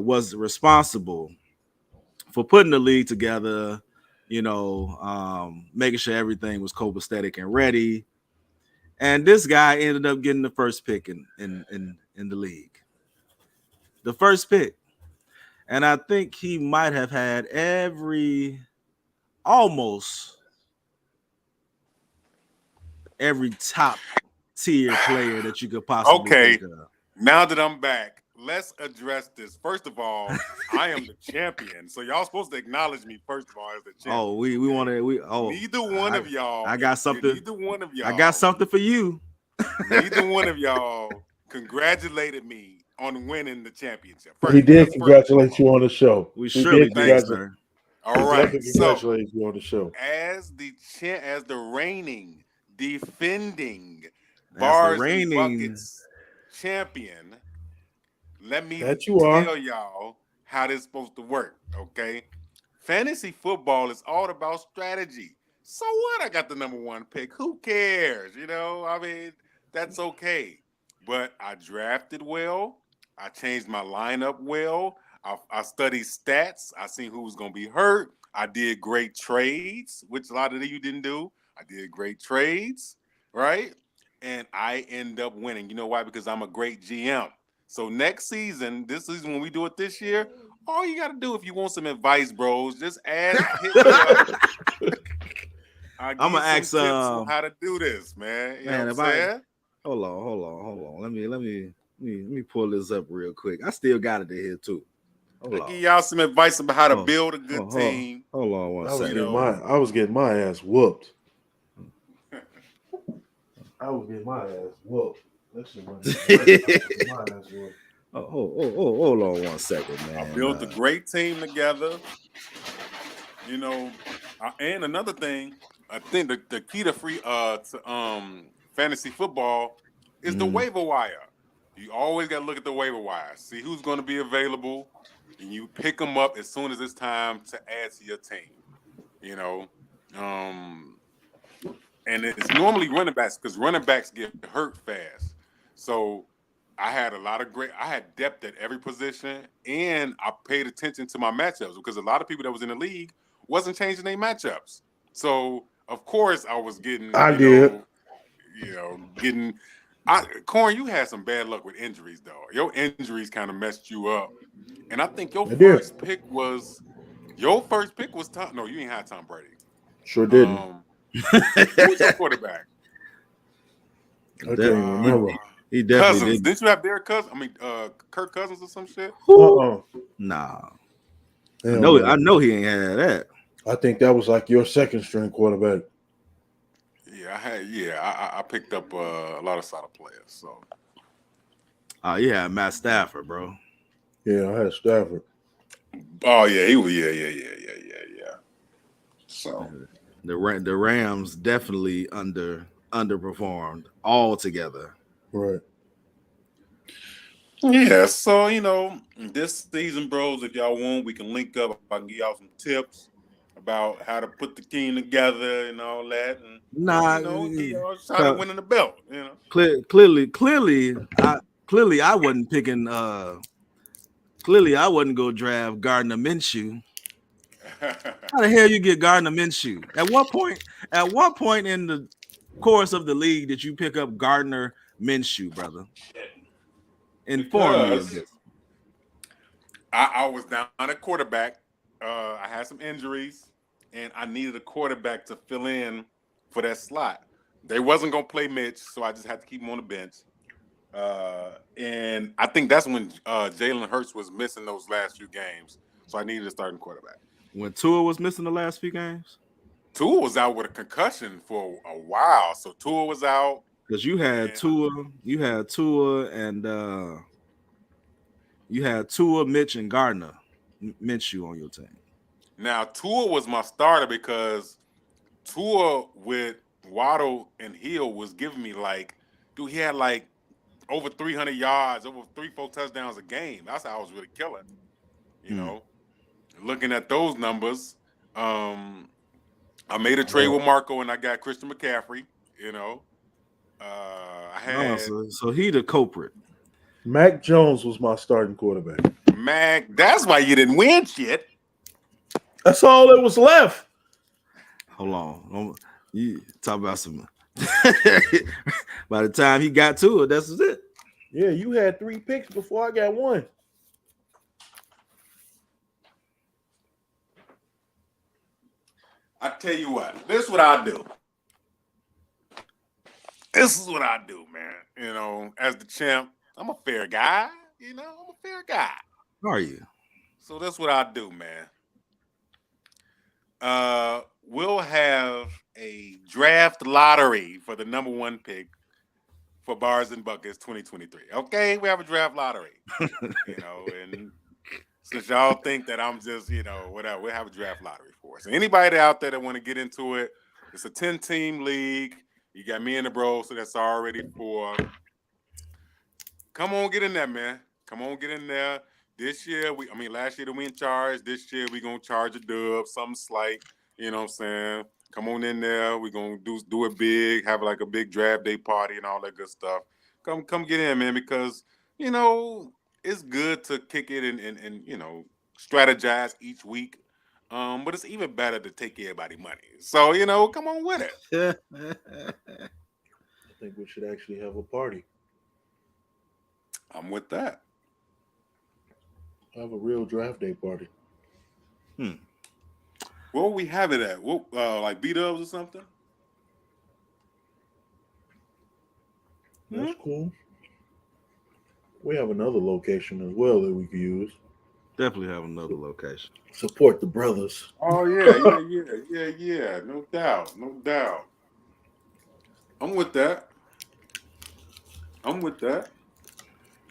was responsible for putting the league together, making sure everything was copacetic and ready. And this guy ended up getting the first pick in the league. The first pick. And I think he might have had almost every top tier player that you could possibly think of. Now that I'm back, let's address this. First of all, I am the champion, so y'all supposed to acknowledge me first of all as the champion. Oh, we want to. Neither one of y'all. I got something. Neither one of y'all. I got something for you. Neither one of y'all congratulated me on winning the championship. He did congratulate you on the show. We surely did, sir. All right, congratulate you on the show. As the reigning, defending Bars and Buckets champion, let me tell y'all how this is supposed to work, okay? Fantasy football is all about strategy. So what? I got the number one pick. Who cares? I mean, that's okay. But I drafted well. I changed my lineup well. I studied stats. I seen who was going to be hurt. I did great trades, which a lot of you didn't do. I did great trades, right? And I end up winning. You know why? Because I'm a great GM. So this season when we do it this year, all you got to do if you want some advice, bros, just hit me up. I'm going to ask tips on how to do this, man. You know what I'm saying? Hold on. Let me pull this up real quick. I still got it here too. I'll give y'all some advice about how to build a good team. Hold on one second. I was getting my ass whooped. I was getting my ass whooped. Hold on one second, man. I built a great team together. And another thing, I think the key to fantasy football is the waiver wire. You always got to look at the waiver wire, see who's going to be available, and you pick them up as soon as it's time to add to your team. And it's normally running backs because running backs get hurt fast. So I had I had depth at every position, and I paid attention to my matchups because a lot of people that was in the league wasn't changing their matchups. So of course I was getting. Corn, you had some bad luck with injuries, though. Your injuries kind of messed you up, and I think your first pick was Tom. No, you ain't had Tom Brady. Sure didn't. Who was your quarterback? I can't remember. He definitely Cousins. did. Didn't you have Derek Cousins? Kirk Cousins or some shit? Nah. I know he ain't had that. I think that was like your second string quarterback. Yeah, I picked up a lot of solid players. So, yeah, Matt Stafford, bro. Yeah, I had Stafford. Oh yeah, he was. Yeah. So the Rams definitely underperformed altogether. Right. Yeah. So this season, bros, if y'all want, we can link up. I can give y'all some tips about how to put the team together and all that, and try to win the belt. Clearly, I wasn't picking. Clearly, I wasn't go draft Gardner Minshew. How the hell you get Gardner Minshew? At what point in the course of the league did you pick up Gardner Minshew, brother? Inform me of this. I was down at quarterback. I had some injuries. and I needed a quarterback to fill in for that slot. They wasn't gonna play Mitch, so I just had to keep him on the bench. And I think that's when Jalen Hurts was missing those last few games, so I needed a starting quarterback. When Tua was missing the last few games, Tua was out with a concussion for a while, so Tua was out. because you had Tua, and you had Tua, Mitch, and Gardner Minshew on your team. Now Tua was my starter because Tua with Waddle and Hill was giving me like, dude, he had like over 300 yards, over 3-4 touchdowns a game. That's how I was really killing. You know, looking at those numbers, I made a trade with Marco and I got Christian McCaffrey. You know, I had so he the culprit. Mac Jones was my starting quarterback. Mac. That's why you didn't win shit. That's all that was left. Hold on, you talk about some. By the time he got to it, that's it. Yeah, you had 3 picks before I got 1. I tell you what, this is what I do. This is what I do, man. You know, as the champ, I'm a fair guy. You know, I'm a fair guy. Are you? So that's what I do, man. We'll have a draft lottery for the number 1 pick for Bars and Buckets 2023. Okay, we have a draft lottery. You know, and since y'all think that I'm just, you know, whatever, we'll have a draft lottery for us. So anybody out there that want to get into it, it's a 10-team league. You got me and the bro, so that's already 4. Come on, get in there, man. Come on, get in there. This year, last year we in charge. This year we gonna charge a dub, something slight. You know what I'm saying? Come on in there. We gonna do it big, have like a big draft day party and all that good stuff. Come get in, man, because you know it's good to kick it and you know strategize each week. But it's even better to take everybody money. So you know, come on with it. I think we should actually have a party. I'm with that. Have a real draft day party. Where will we have it at? What, like B-Dubs or something? That's cool. We have another location as well that we could use. Definitely have another location. Support the brothers. Oh yeah. No doubt. I'm with that.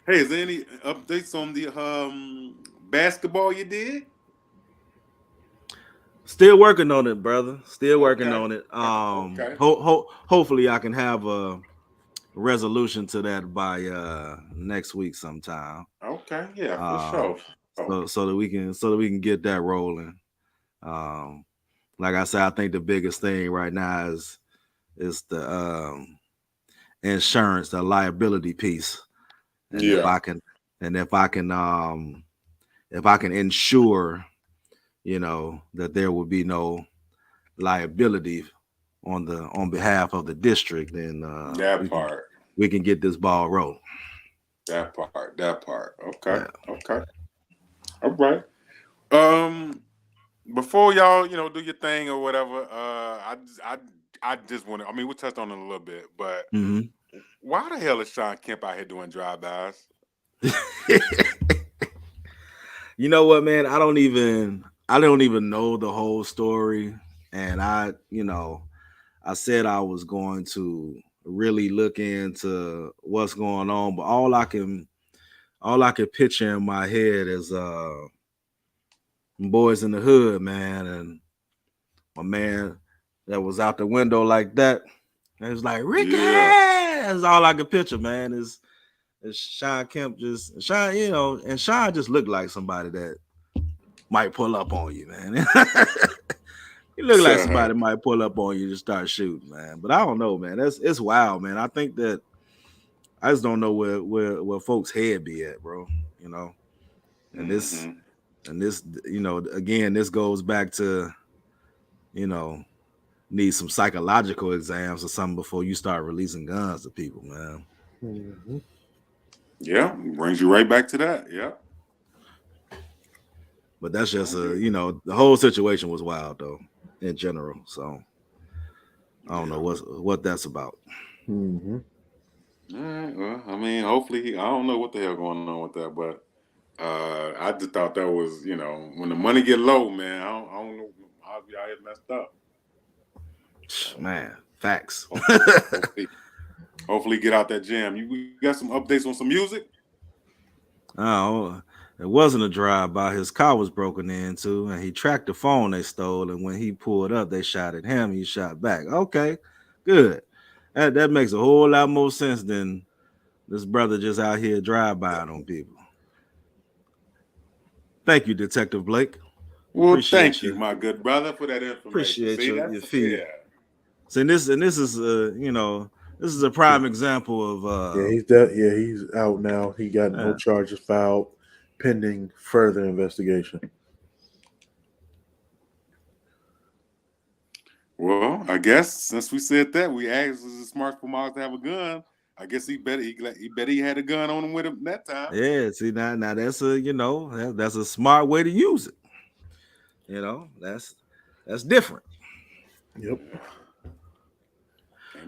Hey, is there any updates on the basketball you did? Still working on it, brother. Still working Okay. on it. Okay. Hopefully I can have a resolution to that by next week sometime. Okay, yeah, for sure. So that we can get that rolling. Like I said, I think the biggest thing right now is the insurance, the liability piece. And if I can ensure, you know, that there will be no liability on behalf of the district, then we can get this ball rolling. That part. Okay. Yeah. Okay. All right. Before y'all, you know, do your thing or whatever, I just want to. I mean, we touched on it a little bit, but why the hell is Sean Kemp out here doing drive-bys? You know what, man? I don't even know the whole story, and I said I was going to really look into what's going on, but all I can picture in my head is Boys in the Hood, man, and my man that was out the window like that. And it was like, Ricky, that's all I could picture, man. Is Sean Kemp Sean just looked like somebody that might pull up on you, man. He looked like somebody might pull up on you to start shooting, man. But I don't know, man. It's wild, man. I think that I just don't know where folks' head be at, bro. You know, and this, you know, again, this goes back to, you know, need some psychological exams or something before you start releasing guns to people, man. Mm-hmm. Yeah, brings you right back to that. Yeah. But that's just you know, the whole situation was wild though. in general. So I don't know what that's about. Mm-hmm. All right. Well, I mean, hopefully, I don't know what the hell going on with that, but I just thought that was, when the money get low, man, I don't know. I'll be out here messed up. Man, facts. Hopefully get out that jam. You got some updates on some music? Oh, it wasn't a drive-by. His car was broken into, and he tracked the phone they stole. And when he pulled up, they shot at him. He shot back. Okay, good. That makes a whole lot more sense than this brother just out here drive-bying on people. Thank you, Detective Blake. Well, Appreciate thank you, you. my good brother, for that information. Appreciate See, your feed. Yeah. So this is this is a prime example of he's out now. He got no charges filed, pending further investigation. Well, I guess since we said that, we asked, is it smart for Miles to have a gun? I guess he bet he had a gun on him with him that time. Yeah, see now that's that's a smart way to use it. That's different. Yep.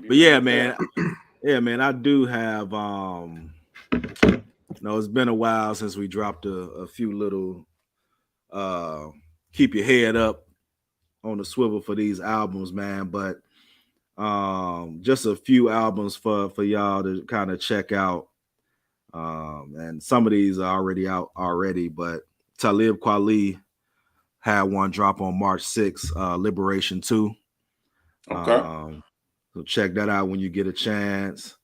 But yeah, man. Yeah, man, I do have it's been a while since we dropped a few little keep your head up on the swivel for these albums, man. But just a few albums for y'all to kind of check out. And some of these are already out already, but Talib Kweli had one drop on March 6th, Liberation 2. Okay. So check that out when you get a chance.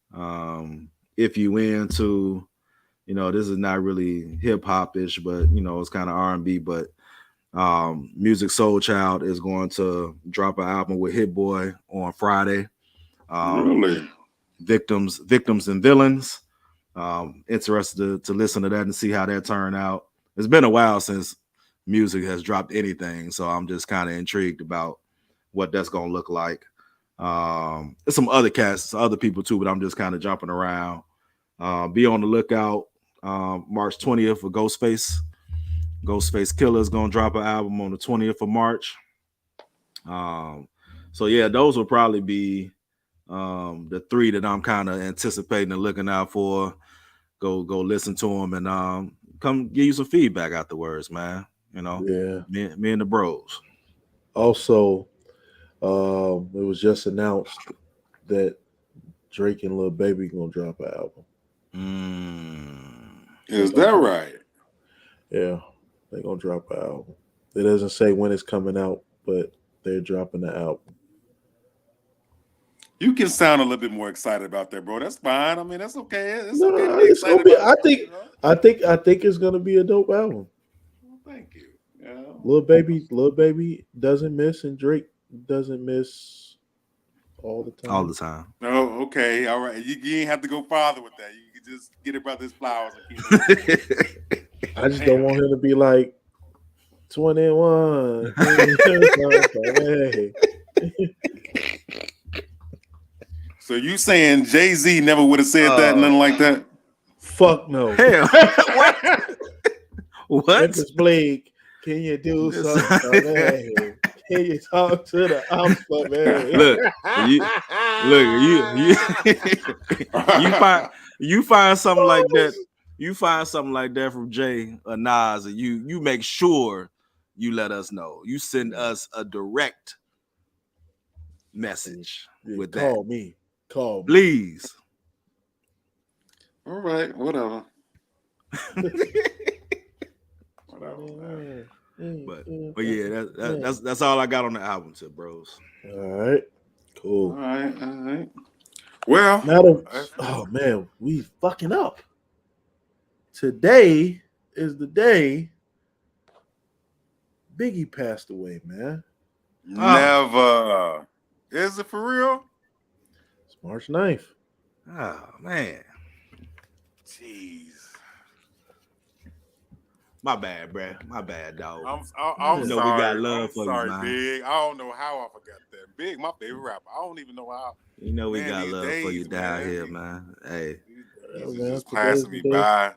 If you into, this is not really hip hop-ish, but it's kind of R&B. But Music Soul Child is going to drop an album with Hit Boy on Friday. Really? Victims and Villains. Interested to listen to that and see how that turned out. It's been a while since Music has dropped anything, so I'm just kind of intrigued about what that's gonna look like. There's some other cats, other people too, but I'm just kind of jumping around. Be on the lookout. March 20th for Ghostface. Ghostface Killer is gonna drop an album on the 20th of March. So yeah, those will probably be the three that I'm kind of anticipating and looking out for. Go listen to them and come give you some feedback afterwards, man. Yeah, me and the bros. Also, it was just announced that Drake and Lil Baby gonna drop an album. Is that right? Yeah, they're gonna drop an album. It doesn't say when it's coming out, but they're dropping the album. You can sound a little bit more excited about that, bro. That's fine. I mean, that's okay. It's No, okay to be it's gonna excited be. about I think it's gonna be a dope album. Well, thank you. Yeah. Lil Baby doesn't miss, and Drake doesn't miss all the time. All the time. Oh, okay. All right. You ain't have to go farther with that. You can just get it about his flowers and keep it. I just don't want him to be like 21. So you saying Jay-Z never would have said that, nothing like that? Fuck no. Hell. What? Memphis Blake, can you do something? Man? Can you talk to the ops for me? you find something like that. You find something like that from Jay or Nas, and you make sure you let us know. You send us a direct message with that. Call me, please. All right, whatever. But yeah, that's all I got on the album tip, bros. All right, cool. All right. Well, oh man, we fucking up. Today is the day Biggie passed away, man. Never. Is it for real? It's March 9th. Oh man. Jeez. My bad, bruh. My bad, dog. I'm sorry. We got love for sorry, you, man. Big. I don't know how I forgot that. Big, my favorite rapper. I don't even know how. We got love for you down here, man. Hey. He's just passing me by.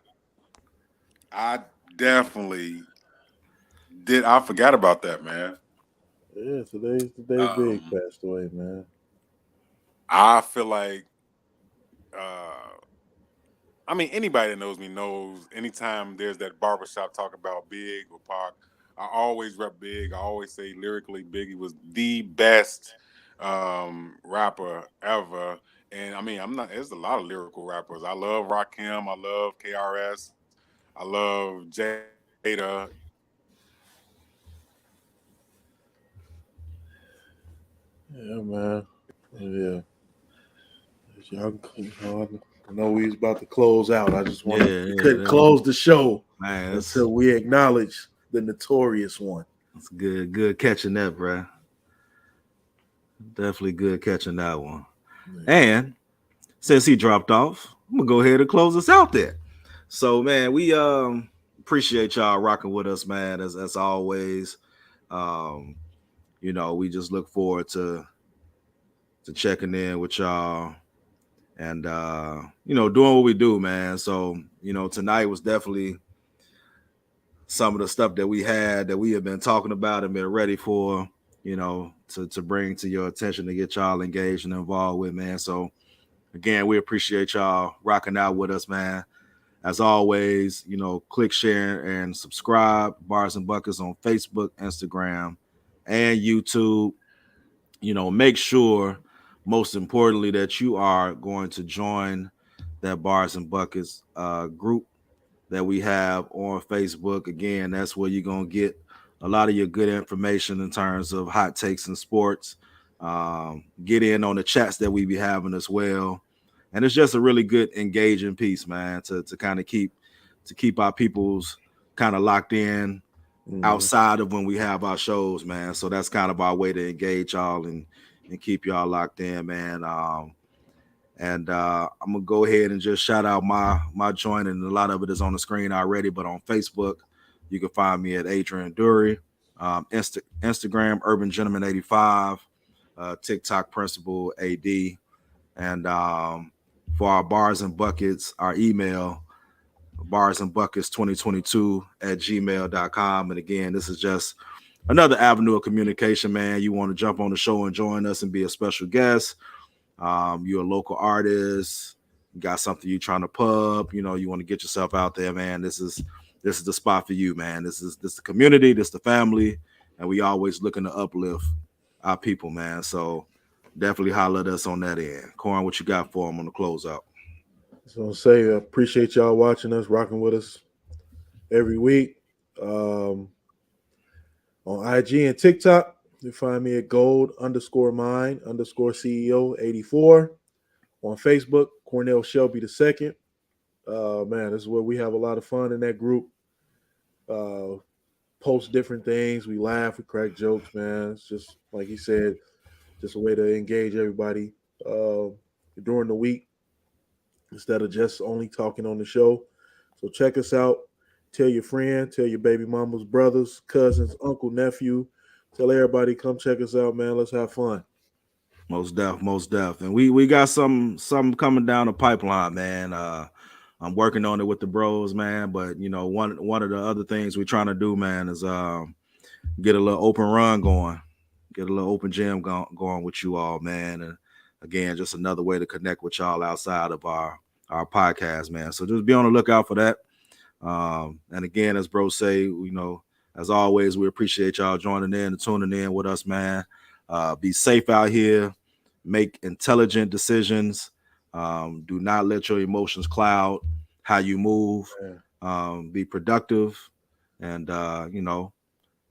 I definitely did. I forgot about that, man. Yeah, today's the day Big passed away, man. I feel like, uh, I mean, anybody that knows me knows anytime there's that barbershop talk about Big or Pac, I always rep Big. I always say lyrically, Biggie was the best rapper ever. And I mean, there's a lot of lyrical rappers. I love Rakim. I love KRS. I love Jada. Yeah, man. Yeah. Y'all, I know we was about to close out. I just wanted we couldn't close the show until we acknowledge the notorious one. That's good catching that, bro. Definitely good catching that one. And since he dropped off, I'm gonna go ahead and close us out there. So, man, we appreciate y'all rocking with us, man. As always, we just look forward to checking in with y'all and doing what we do, man. So, tonight was definitely some of the stuff that we have been talking about and been ready for, to bring to your attention to get y'all engaged and involved with, man. So again, we appreciate y'all rocking out with us, man. As always, click, share, and subscribe. Bars and Buckets on Facebook, Instagram, and YouTube. Make sure, most importantly, that you are going to join that Bars and Buckets group that we have on Facebook. Again, that's where you're going to get a lot of your good information in terms of hot takes in sports. Get in on the chats that we be having as well. And it's just a really good engaging piece, man, to kind of keep our peoples kind of locked in outside of when we have our shows, man. So that's kind of our way to engage y'all and keep y'all locked in, man. And I'm gonna go ahead and just shout out my joint, and a lot of it is on the screen already. But on Facebook, you can find me at Adrian Dury, Instagram Urban Gentleman 85, TikTok Principal AD, and for our Bars and Buckets, our email barsandbuckets2022@gmail.com. And again, this is just another avenue of communication, man. You want to jump on the show and join us and be a special guest. You're a local artist, you got something you're trying to pub, you want to get yourself out there, man. This is the spot for you, man. This is the community, this the family, and we always looking to uplift our people, man. So definitely holler at us on that end. Corn, what you got for them on the closeout? So I'll say appreciate y'all watching us, rocking with us every week. On IG and TikTok, you find me at gold_mine_CEO84. On Facebook, Cornell Shelby II. Man, this is where we have a lot of fun in that group. Post different things. We laugh, we crack jokes, man. It's just like he said, just a way to engage everybody during the week instead of just only talking on the show. So check us out. Tell your friend, tell your baby mamas, brothers, cousins, uncle, nephew. Tell everybody, come check us out, man. Let's have fun. Most deaf. And we got some coming down the pipeline, man. I'm working on it with the bros, man. But one of the other things we're trying to do, man, is get a little open run going, get a little open gym going with you all, man. And again, just another way to connect with y'all outside of our podcast, man. So just be on the lookout for that. And again, as bros say, as always, we appreciate y'all joining in and tuning in with us, man. Be safe out here. Make intelligent decisions. Do not let your emotions cloud how you move. Be productive, and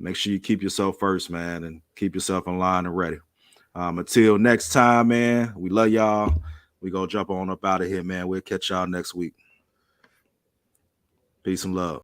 make sure you keep yourself first, man, and keep yourself in line and ready. Until next time, man, we love y'all. We gonna jump on up out of here, man. We'll catch y'all next week. Peace and love.